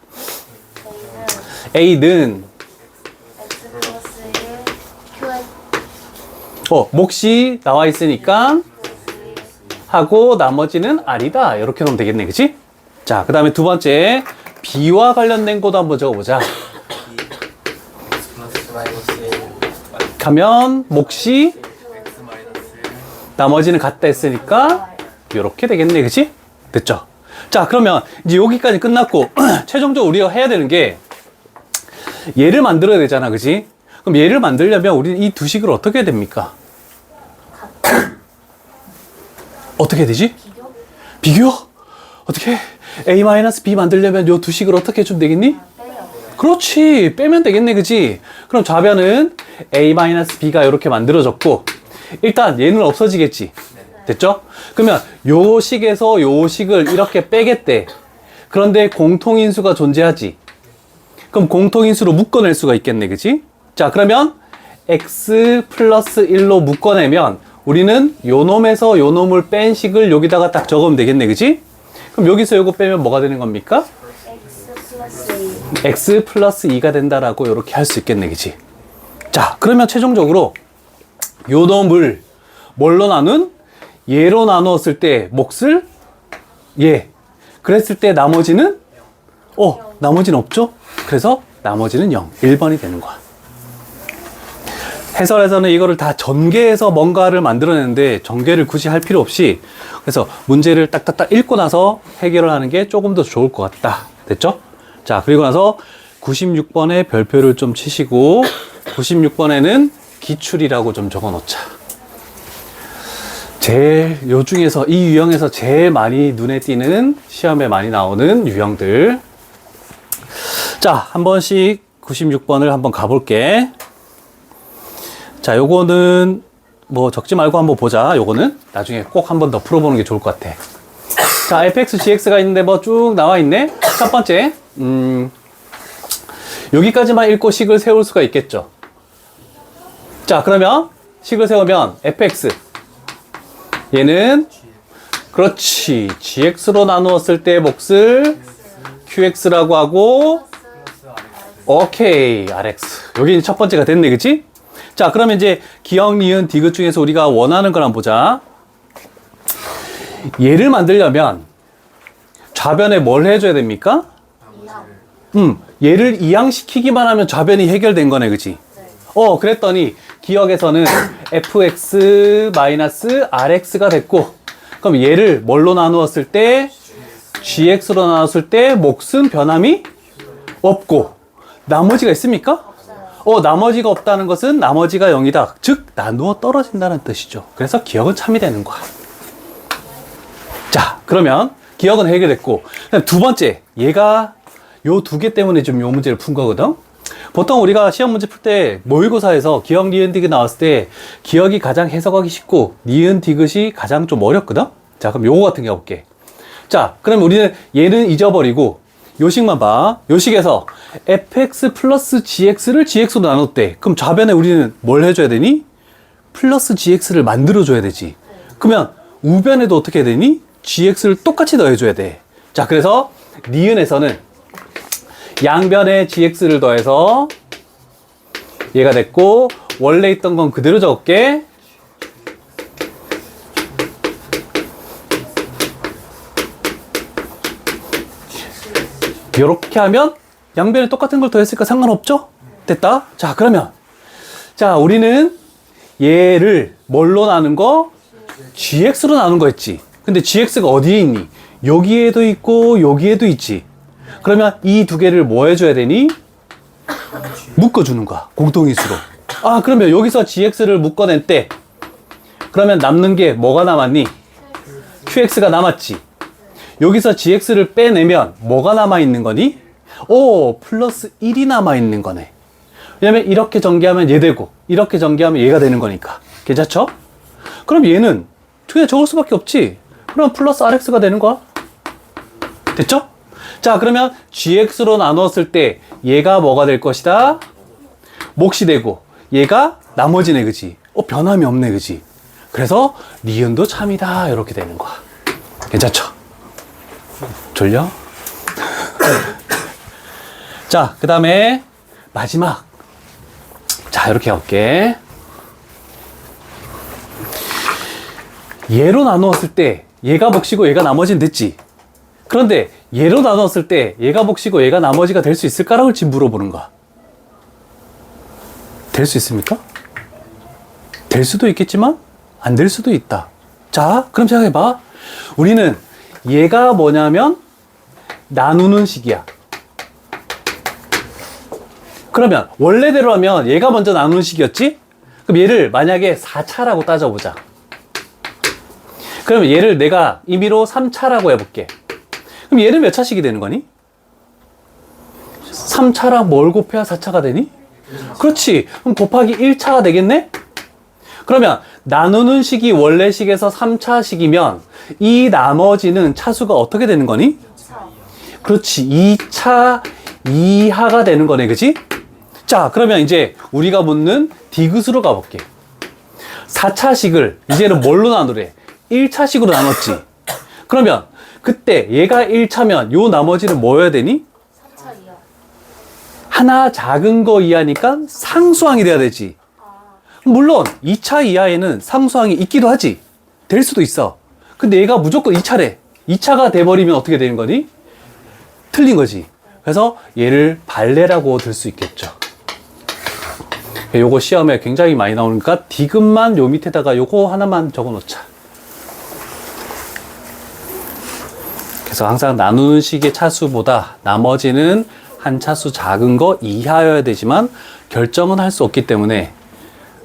A: A는
B: X 플러스 1 QX
A: 몫이 나와 있으니까 하고 나머지는 R이다. 이렇게 놓으면 되겠네. 그치? 자, 그 다음에 두 번째 B와 관련된 것도 한번 적어보자.
C: 플러스 마이너스 1
A: 가면 몫이 나머지는 같다 했으니까 이렇게 되겠네. 그치? 됐죠? 자, 그러면 이제 여기까지 끝났고 최종적으로 우리가 해야 되는 게 얘를 만들어야 되잖아. 그치? 그럼 얘를 만들려면 우리는 이 두 식을 어떻게 해야 됩니까? 어떻게 해야 되지? 비교? 어떻게? A-B 만들려면 요 두 식을 어떻게 해주면 되겠니? 그렇지. 빼면 되겠네. 그치? 그럼 좌변은 A-B가 이렇게 만들어졌고 일단 얘는 없어지겠지. 됐죠? 그러면 요 식에서 요 식을 이렇게 빼겠대. 그런데 공통인수가 존재하지. 그럼 공통인수로 묶어낼 수가 있겠네. 그치? 자, 그러면 x 플러스 1로 묶어내면 우리는 요 놈에서 요 놈을 뺀 식을 여기다가 딱 적으면 되겠네. 그치? 그럼 여기서 요거 빼면 뭐가 되는 겁니까?
B: X 플러스 2
A: x 플러스 2가 된다라고 이렇게 할 수 있겠네. 그치? 자, 그러면 최종적으로 요 놈을 뭘로 나눈? 얘로 나누었을 때 몫을 얘. 그랬을 때 나머지는 나머지는 없죠? 그래서 나머지는 0. 1번이 되는 거야. 해설에서는 이거를 다 전개해서 뭔가를 만들어내는데 전개를 굳이 할 필요 없이 그래서 문제를 딱딱딱 읽고 나서 해결을 하는 게 조금 더 좋을 것 같다. 됐죠? 자, 그리고 나서 96번에 별표를 좀 치시고 96번에는 기출이라고 좀 적어 놓자. 요 중에서 이 유형에서 제일 많이 눈에 띄는 시험에 많이 나오는 유형들. 자, 한 번씩 96번을 한번 가볼게. 자, 요거는 뭐 적지 말고 한번 보자. 요거는 나중에 꼭 한 번 더 풀어보는 게 좋을 것 같아. 자, fx, gx가 있는데 뭐 쭉 나와 있네. 첫 번째, 여기까지만 읽고 식을 세울 수가 있겠죠. 자, 그러면 식을 세우면 fx 얘는 그렇지 gx로 나누었을 때 몫을 qx라고 하고 오케이 rx 여기 첫 번째가 됐네. 그치? 자, 그러면 이제 기억, 니은, 디귿 중에서 우리가 원하는 걸 한번 보자. 얘를 만들려면 좌변에 뭘 해줘야 됩니까? 얘를 이항시키기만 하면 좌변이 해결된 거네. 그치? 그랬더니 기억에서는 fx-rx가 됐고 그럼 얘를 뭘로 나누었을 때 gx로 나눴을 때 몫은 변함이 없고 나머지가 있습니까? 나머지가 없다는 것은 나머지가 0이다. 즉 나누어 떨어진다는 뜻이죠. 그래서 기억은 참이 되는 거야. 자, 그러면 기억은 해결됐고 두 번째 얘가 요 두 개 때문에 좀 요 문제를 푼 거거든. 보통 우리가 시험 문제 풀 때 모의고사에서 기억, 니은, 디귿 나왔을 때 기억이 가장 해석하기 쉽고 니은, 디귿이 가장 좀 어렵거든. 자, 그럼 요거 같은 게 볼게. 자, 그럼 우리는 얘는 잊어버리고 요식만 봐. 요식에서 fx 플러스 gx를 gx로 나눴대. 그럼 좌변에 우리는 뭘 해줘야 되니? 플러스 gx를 만들어줘야 되지. 그러면 우변에도 어떻게 해야 되니? gx를 똑같이 더해줘야 돼. 자, 그래서 니은에서는 양변에 gx를 더해서 얘가 됐고 원래 있던 건 그대로 적을게. 이렇게 하면 양변에 똑같은 걸 더했으니까 상관없죠? 됐다? 자, 그러면 자, 우리는 얘를 뭘로 나눈 거? gx로 나눈 거 했지. 근데 gx가 어디에 있니? 여기에도 있고 여기에도 있지. 그러면 이 두 개를 뭐 해줘야 되니? 묶어주는 거야. 공통인수로. 아, 그러면 여기서 gx를 묶어낸 때 그러면 남는 게 뭐가 남았니? qx가 남았지. 여기서 gx를 빼내면 뭐가 남아있는 거니? 오, 플러스 1이 남아있는 거네. 왜냐면 이렇게 전개하면 얘 되고 이렇게 전개하면 얘가 되는 거니까. 괜찮죠? 그럼 얘는 그냥 적을 수밖에 없지. 그럼 플러스 rx가 되는 거야. 됐죠? 자, 그러면 gx로 나누었을 때 얘가 뭐가 될 것이다? 몫이 되고 얘가 나머지네, 그지? 변함이 없네, 그지? 그래서 니은도 참이다, 이렇게 되는 거야. 괜찮죠? 졸려? 자, 그 다음에 마지막. 자, 이렇게 해볼게. 얘로 나누었을 때 얘가 몫이고 얘가 나머지는 됐지. 그런데 얘로 나누었을 때 얘가 몫이고 얘가 나머지가 될 수 있을까라고 지금 물어보는 거야. 될 수 있습니까? 될 수도 있겠지만 안 될 수도 있다. 자, 그럼 생각해봐. 우리는 얘가 뭐냐면 나누는 식이야. 그러면 원래대로 하면 얘가 먼저 나누는 식이었지? 그럼 얘를 만약에 4차라고 따져보자. 그러면 얘를 내가 임의로 3차라고 해볼게. 그럼 얘는 몇 차식이 되는 거니? 3차랑 뭘 곱해야 4차가 되니? 그렇지. 그럼 곱하기 1차가 되겠네? 그러면 나누는 식이 원래 식에서 3차식이면 이 나머지는 차수가 어떻게 되는 거니? 그렇지. 2차 이하가 되는 거네, 그치? 자, 그러면 이제 우리가 묻는 디귿으로 가볼게. 4차식을 이제는 뭘로 나누래? 1차식으로 나눴지. 그러면 그때 얘가 1차면 요 나머지는 뭐여야 되니?
B: 3차 이하.
A: 하나 작은 거 이하니까 상수항이 돼야 되지. 물론 2차 이하에는 상수항이 있기도 하지. 될 수도 있어. 근데 얘가 무조건 2차래. 2차가 돼버리면 어떻게 되는 거니? 틀린 거지. 그래서 얘를 발레라고 들 수 있겠죠. 요거 시험에 굉장히 많이 나오니까 디귿만 요 밑에다가 요거 하나만 적어 놓자. 그래서 항상 나누는 식의 차수보다 나머지는 한 차수 작은 거 이하여야 되지만 결정은 할 수 없기 때문에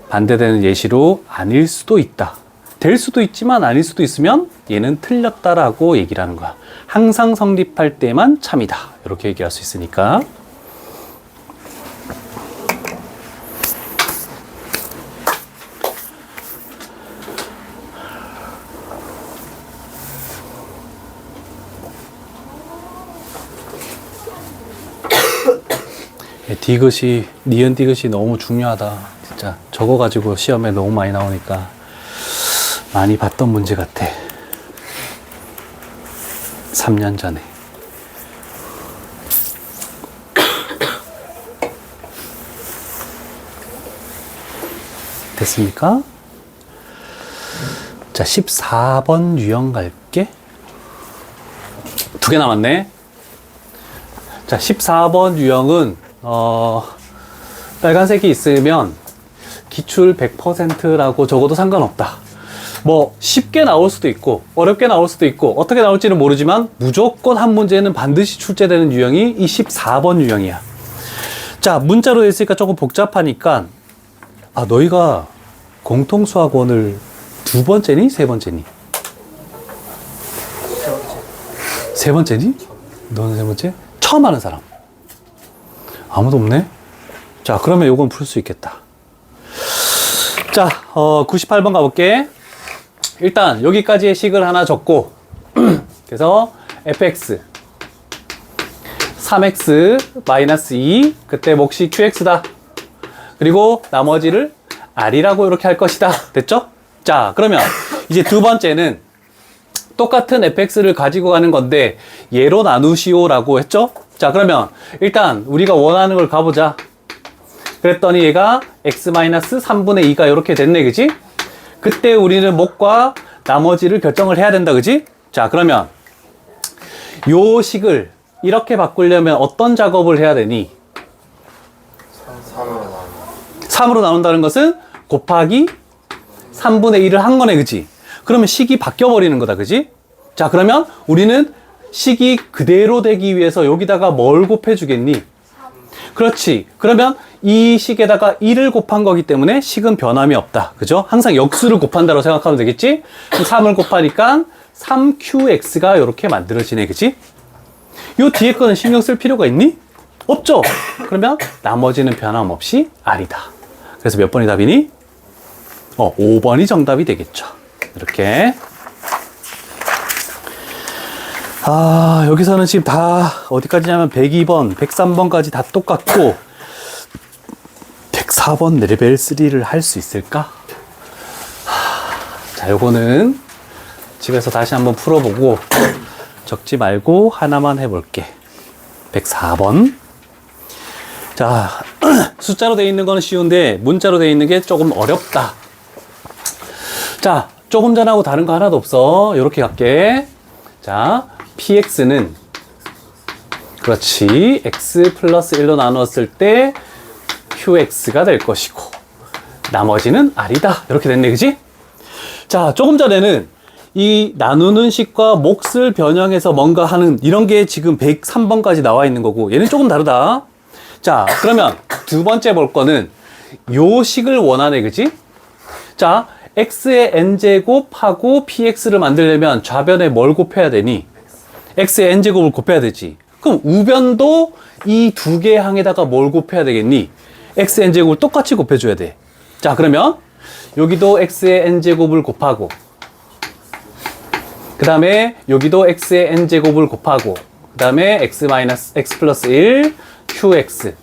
A: 반대되는 예시로 아닐 수도 있다. 될 수도 있지만 아닐 수도 있으면 얘는 틀렸다라고 얘기를 하는 거야. 항상 성립할 때만 참이다. 이렇게 얘기할 수 있으니까. 디귿이, 니은 디귿이 너무 중요하다. 진짜 적어가지고 시험에 너무 많이 나오니까 많이 봤던 문제 같아. 3년 전에. 됐습니까? 자, 14번 유형 갈게. 2개 남았네. 자, 14번 유형은 빨간색이 있으면 기출 100%라고 적어도 상관없다. 뭐 쉽게 나올 수도 있고 어렵게 나올 수도 있고 어떻게 나올지는 모르지만 무조건 한 문제는 반드시 출제되는 유형이 이 14번 유형이야. 자, 문자로 돼 있으니까 조금 복잡하니까 너희가 공통수학원을 2번째니? 3번째니? 3번째니? 너는 3번째? 처음 하는 사람 아무도 없네? 자, 그러면 요건 풀 수 있겠다. 자, 98번 가볼게. 일단 여기까지의 식을 하나 적고 그래서 fx 3x 2 그때 몫이 qx다. 그리고 나머지를 r이라고 이렇게 할 것이다. 됐죠? 자, 그러면 이제 두 번째는 똑같은 fx를 가지고 가는 건데 얘로 나누시오 라고 했죠? 자, 그러면 일단 우리가 원하는 걸 가보자. 그랬더니 얘가 x-3분의 2가 이렇게 됐네, 그지? 그때 우리는 몫과 나머지를 결정을 해야 된다, 그지? 자, 그러면 요 식을 이렇게 바꾸려면 어떤 작업을 해야 되니? 3으로 나눈다는 것은 곱하기 3분의 1을 한 거네, 그지? 그러면 식이 바뀌어 버리는 거다, 그지? 자, 그러면 우리는 식이 그대로 되기 위해서 여기다가 뭘 곱해 주겠니? 그렇지. 그러면 이 식에다가 1을 곱한 거기 때문에 식은 변함이 없다. 그죠? 항상 역수를 곱한다고 생각하면 되겠지? 3을 곱하니까 3qx가 이렇게 만들어지네, 그치? 요 뒤에 거는 신경 쓸 필요가 있니? 없죠? 그러면 나머지는 변함없이 R이다. 그래서 몇 번이 답이니? 5번이 정답이 되겠죠. 이렇게. 여기서는 지금 다 어디까지냐면 102번, 103번까지 다 똑같고 104번 레벨 3를 할 수 있을까? 자, 요거는 집에서 다시 한번 풀어보고 적지 말고 하나만 해볼게. 104번. 자, 숫자로 되어 있는 거는 쉬운데 문자로 되어 있는 게 조금 어렵다. 자, 조금 전하고 다른 거 하나도 없어. 요렇게 갈게. 자, px는 그렇지, x 플러스 1로 나누었을 때 qx가 될 것이고 나머지는 r이다. 이렇게 됐네, 그지? 자, 조금 전에는 이 나누는 식과 몫을 변형해서 뭔가 하는 이런 게 지금 103번까지 나와 있는 거고 얘는 조금 다르다. 자, 그러면 두 번째 볼 거는 요 식을 원하네, 그지? 자, x의 n제곱하고 px를 만들려면 좌변에 뭘 곱해야 되니? x의 n제곱을 곱해야 되지. 그럼 우변도 이 두 개의 항에다가 뭘 곱해야 되겠니? x의 n제곱을 똑같이 곱해줘야 돼. 자, 그러면 여기도 x의 n제곱을 곱하고 그 다음에 여기도 x의 n제곱을 곱하고 그 다음에 x 플러스 1 qx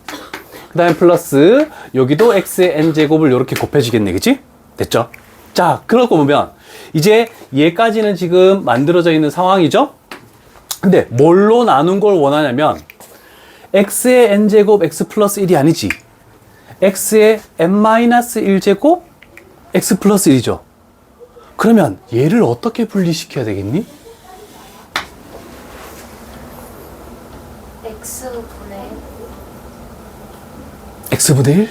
A: 그 다음에 플러스 여기도 x의 n제곱을 이렇게 곱해주겠네, 그치? 됐죠? 자, 그러고 보면 이제 얘까지는 지금 만들어져 있는 상황이죠? 근데 뭘로 나눈 걸 원하냐면 x의 n제곱 x 플러스 1이 아니지. x의 n-1제곱 x 플러스 1이죠. 그러면 얘를 어떻게 분리시켜야 되겠니? x분의 1?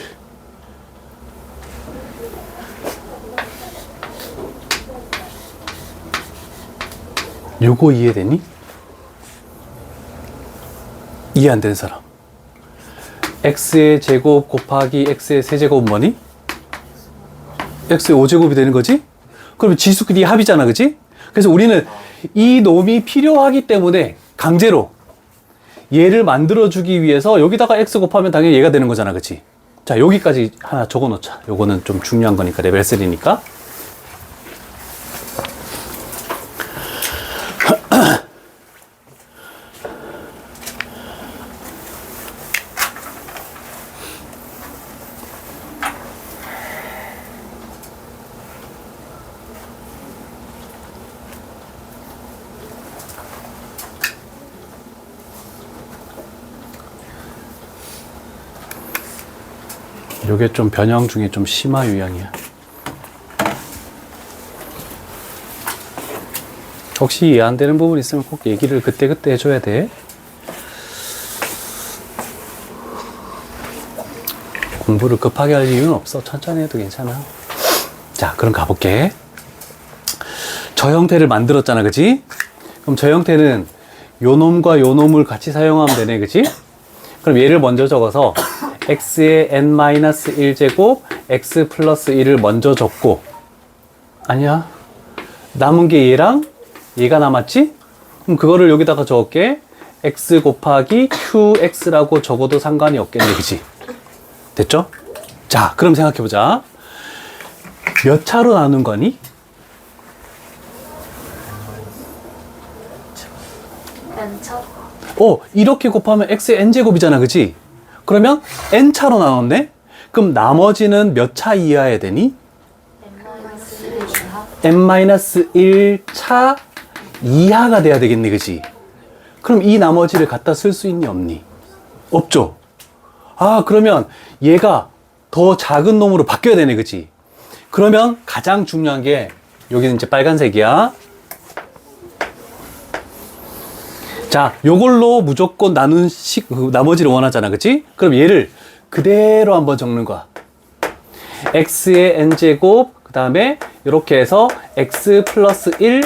A: 요거 이해되니? 이해 안 되는 사람. x의 제곱 곱하기 x의 세제곱은 뭐니? x의 5제곱이 되는 거지? 그러면 지수끼리 합이잖아, 그치? 그래서 우리는 이 놈이 필요하기 때문에 강제로 얘를 만들어주기 위해서 여기다가 x 곱하면 당연히 얘가 되는 거잖아, 그치? 자, 여기까지 하나 적어 놓자. 요거는 좀 중요한 거니까, 레벨 3니까. 요게 좀 변형 중에 좀 심화 유형이야. 혹시 이해 안 되는 부분 있으면 꼭 얘기를 그때그때 해줘야 돼. 공부를 급하게 할 이유는 없어. 천천히 해도 괜찮아. 자, 그럼 가볼게. 저 형태를 만들었잖아, 그치? 그럼 저 형태는 요 놈과 요 놈을 같이 사용하면 되네, 그치? 그럼 얘를 먼저 적어서 x의 n-1제곱 x 플러스 1을 먼저 적고, 아니야, 남은 게 얘랑 얘가 남았지? 그럼 그거를 여기다가 적을게. x 곱하기 qx라고 적어도 상관이 없겠네, 그치? 됐죠? 자, 그럼 생각해보자. 몇 차로 나눈 거니?
B: n차.
A: 이렇게 곱하면 x의 n제곱이잖아, 그치? 그러면 n차로 나눴네? 그럼 나머지는 몇 차 이하야 되니? n-1차 이하가 돼야 되겠네, 그치? 그럼 이 나머지를 갖다 쓸 수 있니, 없니? 없죠? 그러면 얘가 더 작은 놈으로 바뀌어야 되네, 그치? 그러면 가장 중요한 게 여기는 이제 빨간색이야. 자, 요걸로 무조건 나눈 나머지를 원하잖아, 그치? 그럼 얘를 그대로 한번 적는 거야. x의 n제곱, 그 다음에 이렇게 해서 x 플러스 1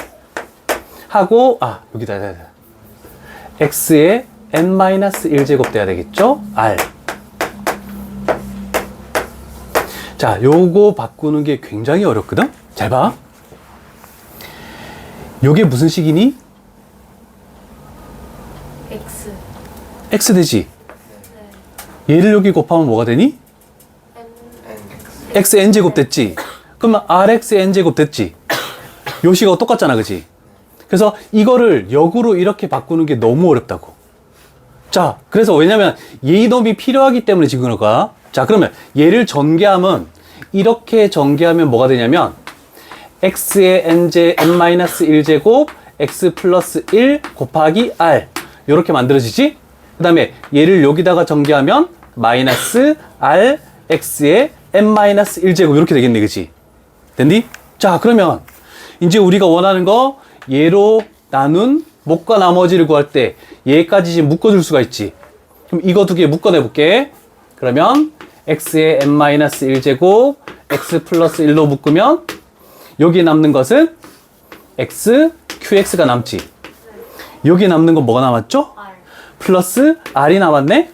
A: 하고, 여기다. x의 n-1제곱 돼야 되겠죠? r. 자, 요거 바꾸는 게 굉장히 어렵거든? 잘 봐. 요게 무슨 식이니?
B: X.
A: x 되지?
B: 네.
A: 얘를 여기 곱하면 뭐가 되니?
B: M.
C: N.
A: x n제곱 됐지? 그러면 rx n제곱 됐지? 요 식하고 똑같잖아, 그지? 그래서 이거를 역으로 이렇게 바꾸는 게 너무 어렵다고. 자, 그래서 왜냐면 얘 이놈이 필요하기 때문에 지금 그럴까? 자, 그러면 얘를 전개하면 이렇게 전개하면 뭐가 되냐면 x의 n-1제곱 x 플러스 1 곱하기 r 이렇게 만들어지지? 그 다음에 얘를 여기다가 전개하면 마이너스 r x의 n-1제곱 이렇게 되겠네, 그치? 됐니? 자, 그러면 이제 우리가 원하는 거 얘로 나눈 목과 나머지를 구할 때 얘까지 지금 묶어줄 수가 있지. 그럼 이거 두 개 묶어내볼게. 그러면 x의 n-1제곱 x 플러스 1로 묶으면 여기 남는 것은 x, qx가 남지. 여기 남는 건 뭐가 남았죠?
B: R.
A: 플러스 r이 남았네.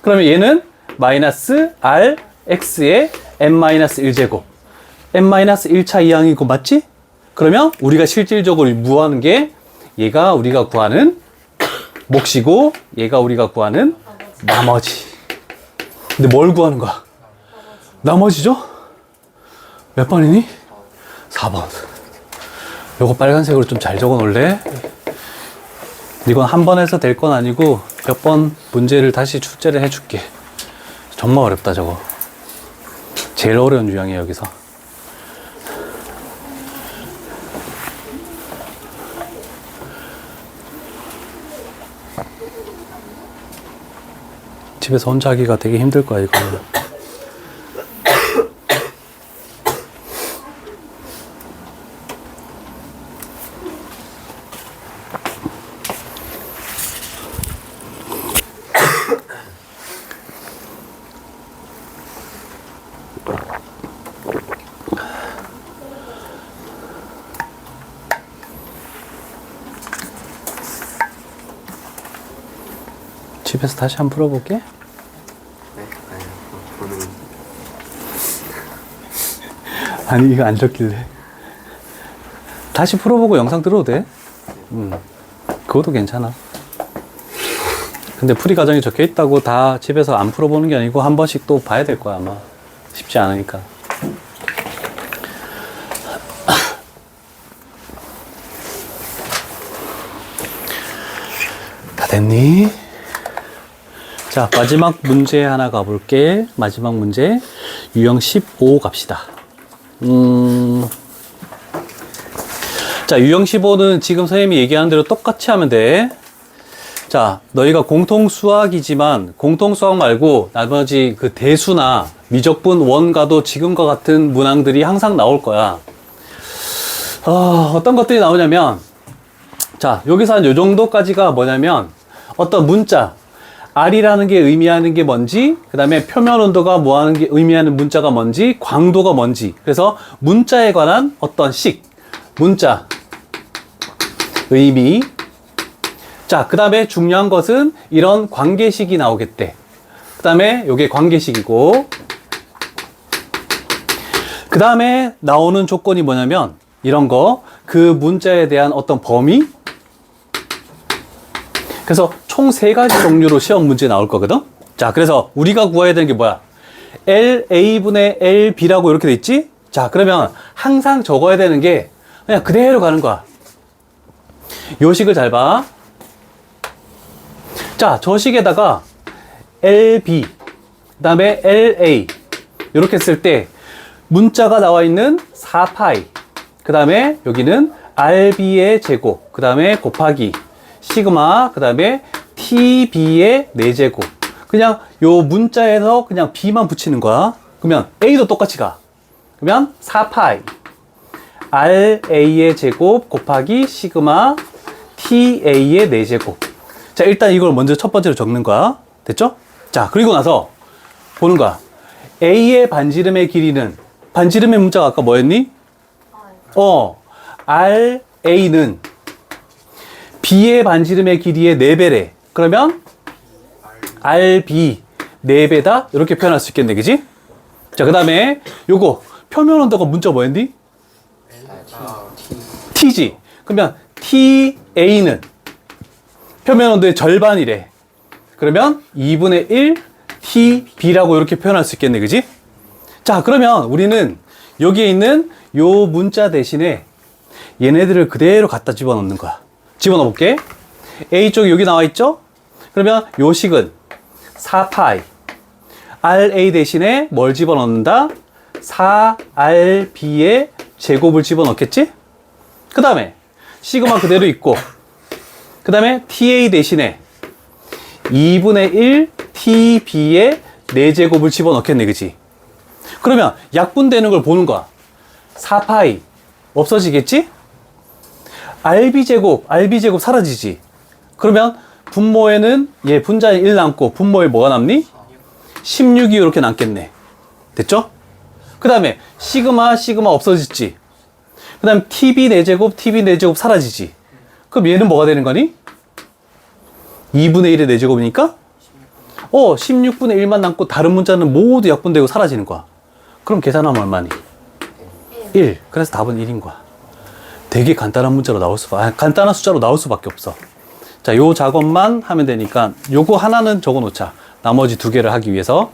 A: 그러면 얘는 마이너스 r x의 n-1제곱 n-1차 이항이고 맞지? 그러면 우리가 실질적으로 무하는 게 얘가 우리가 구하는 몫이고 얘가 우리가 구하는 나머지. 근데 뭘 구하는 거야? 나머지죠? 몇 번이니? 4번. 요거 빨간색으로 좀 잘 적어 놓을래? 이건 한 번 해서 될 건 아니고 몇 번 문제를 다시 출제를 해줄게. 정말 어렵다 저거. 제일 어려운 유형이에요 여기서. 집에서 혼자 하기가 되게 힘들 거야 이거. 집에서 다시 한번 풀어볼게.
C: 네? 아니, 보는.
A: 아니 이거 안 적길래 다시 풀어보고 영상 들어도 돼. 그것도 괜찮아. 근데 풀이 과정이 적혀 있다고 다 집에서 안 풀어보는 게 아니고 한 번씩 또 봐야 될 거야 아마. 쉽지 않으니까. 다 됐니? 자, 마지막 문제 하나 가볼게. 마지막 문제 유형 15 갑시다. 자, 유형 15는 지금 선생님이 얘기하는 대로 똑같이 하면 돼. 자, 너희가 공통수학이지만 공통수학 말고 나머지 그 대수나 미적분 원가도 지금과 같은 문항들이 항상 나올 거야. 어떤 것들이 나오냐면, 자, 여기서 한 요 정도까지가 뭐냐면 어떤 문자 R이라는 게 의미하는 게 뭔지, 그 다음에 표면 온도가 뭐 하는 게 의미하는 문자가 뭔지, 광도가 뭔지. 그래서 문자에 관한 어떤 식, 문자, 의미. 자, 그 다음에 중요한 것은 이런 관계식이 나오겠대. 그 다음에 요게 관계식이고, 그 다음에 나오는 조건이 뭐냐면 이런 거, 그 문자에 대한 어떤 범위. 그래서 총 3가지 종류로 시험 문제 나올 거거든. 자, 그래서 우리가 구해야 되는 게 뭐야? LA분의 LB라고 이렇게 돼 있지? 자, 그러면 항상 적어야 되는 게 그냥 그대로 가는 거야. 요 식을 잘 봐. 자, 저 식에다가 LB, 그 다음에 LA 이렇게 쓸 때 문자가 나와 있는 4파이, 그 다음에 여기는 RB의 제곱, 그 다음에 곱하기 시그마, 그 다음에 TB의 4제곱. 그냥 요 문자에서 그냥 B만 붙이는 거야. 그러면 A도 똑같이 가. 그러면 4파이 RA의 제곱 곱하기 시그마 TA의 4제곱. 자, 일단 이걸 먼저 첫 번째로 적는 거야. 됐죠? 자, 그리고 나서 보는 거야. A의 반지름의 길이는, 반지름의 문자가 아까 뭐였니? RA는 B의 반지름의 길이의 4배래. 그러면 RB 4배다? 이렇게 표현할 수 있겠네, 그지? 자, 그 다음에 요거 표면 온도가 문자 뭐였니? T지. 그러면 TA는 표면 온도의 절반이래. 그러면 2분의 1 TB라고 이렇게 표현할 수 있겠네, 그지? 자, 그러면 우리는 여기에 있는 요 문자 대신에 얘네들을 그대로 갖다 집어넣는 거야. 집어넣어 볼게. A 쪽이 여기 나와 있죠? 그러면 요 식은 4파이 RA 대신에 뭘 집어넣는다? 4RB의 제곱을 집어넣겠지? 그 다음에 시그마 그대로 있고, 그 다음에 TA 대신에 2분의 1 TB의 4제곱을 집어넣겠네, 그지? 그러면 약분되는 걸 보는 거야. 4파이 없어지겠지? RB제곱 사라지지? 그러면 분모에는 얘 분자에 1 남고 분모에 뭐가 남니? 16이 이렇게 남겠네. 됐죠? 그 다음에 시그마 없어졌지? 그 다음 TB 4제곱 사라지지? 그럼 얘는 뭐가 되는 거니? 2분의 1의 4제곱이니까 16분의 1만 남고 다른 문자는 모두 약분되고 사라지는 거야. 그럼 계산하면 얼마니? 1. 그래서 답은 1인 거야. 되게 간단한 문자로 간단한 숫자로 나올 수밖에 없어. 자, 요 작업만 하면 되니까 요거 하나는 적어 놓자. 나머지 2개를 하기 위해서.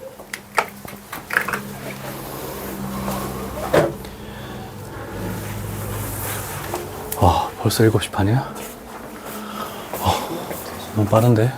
A: 벌써 7시 반이야? 너무 빠른데?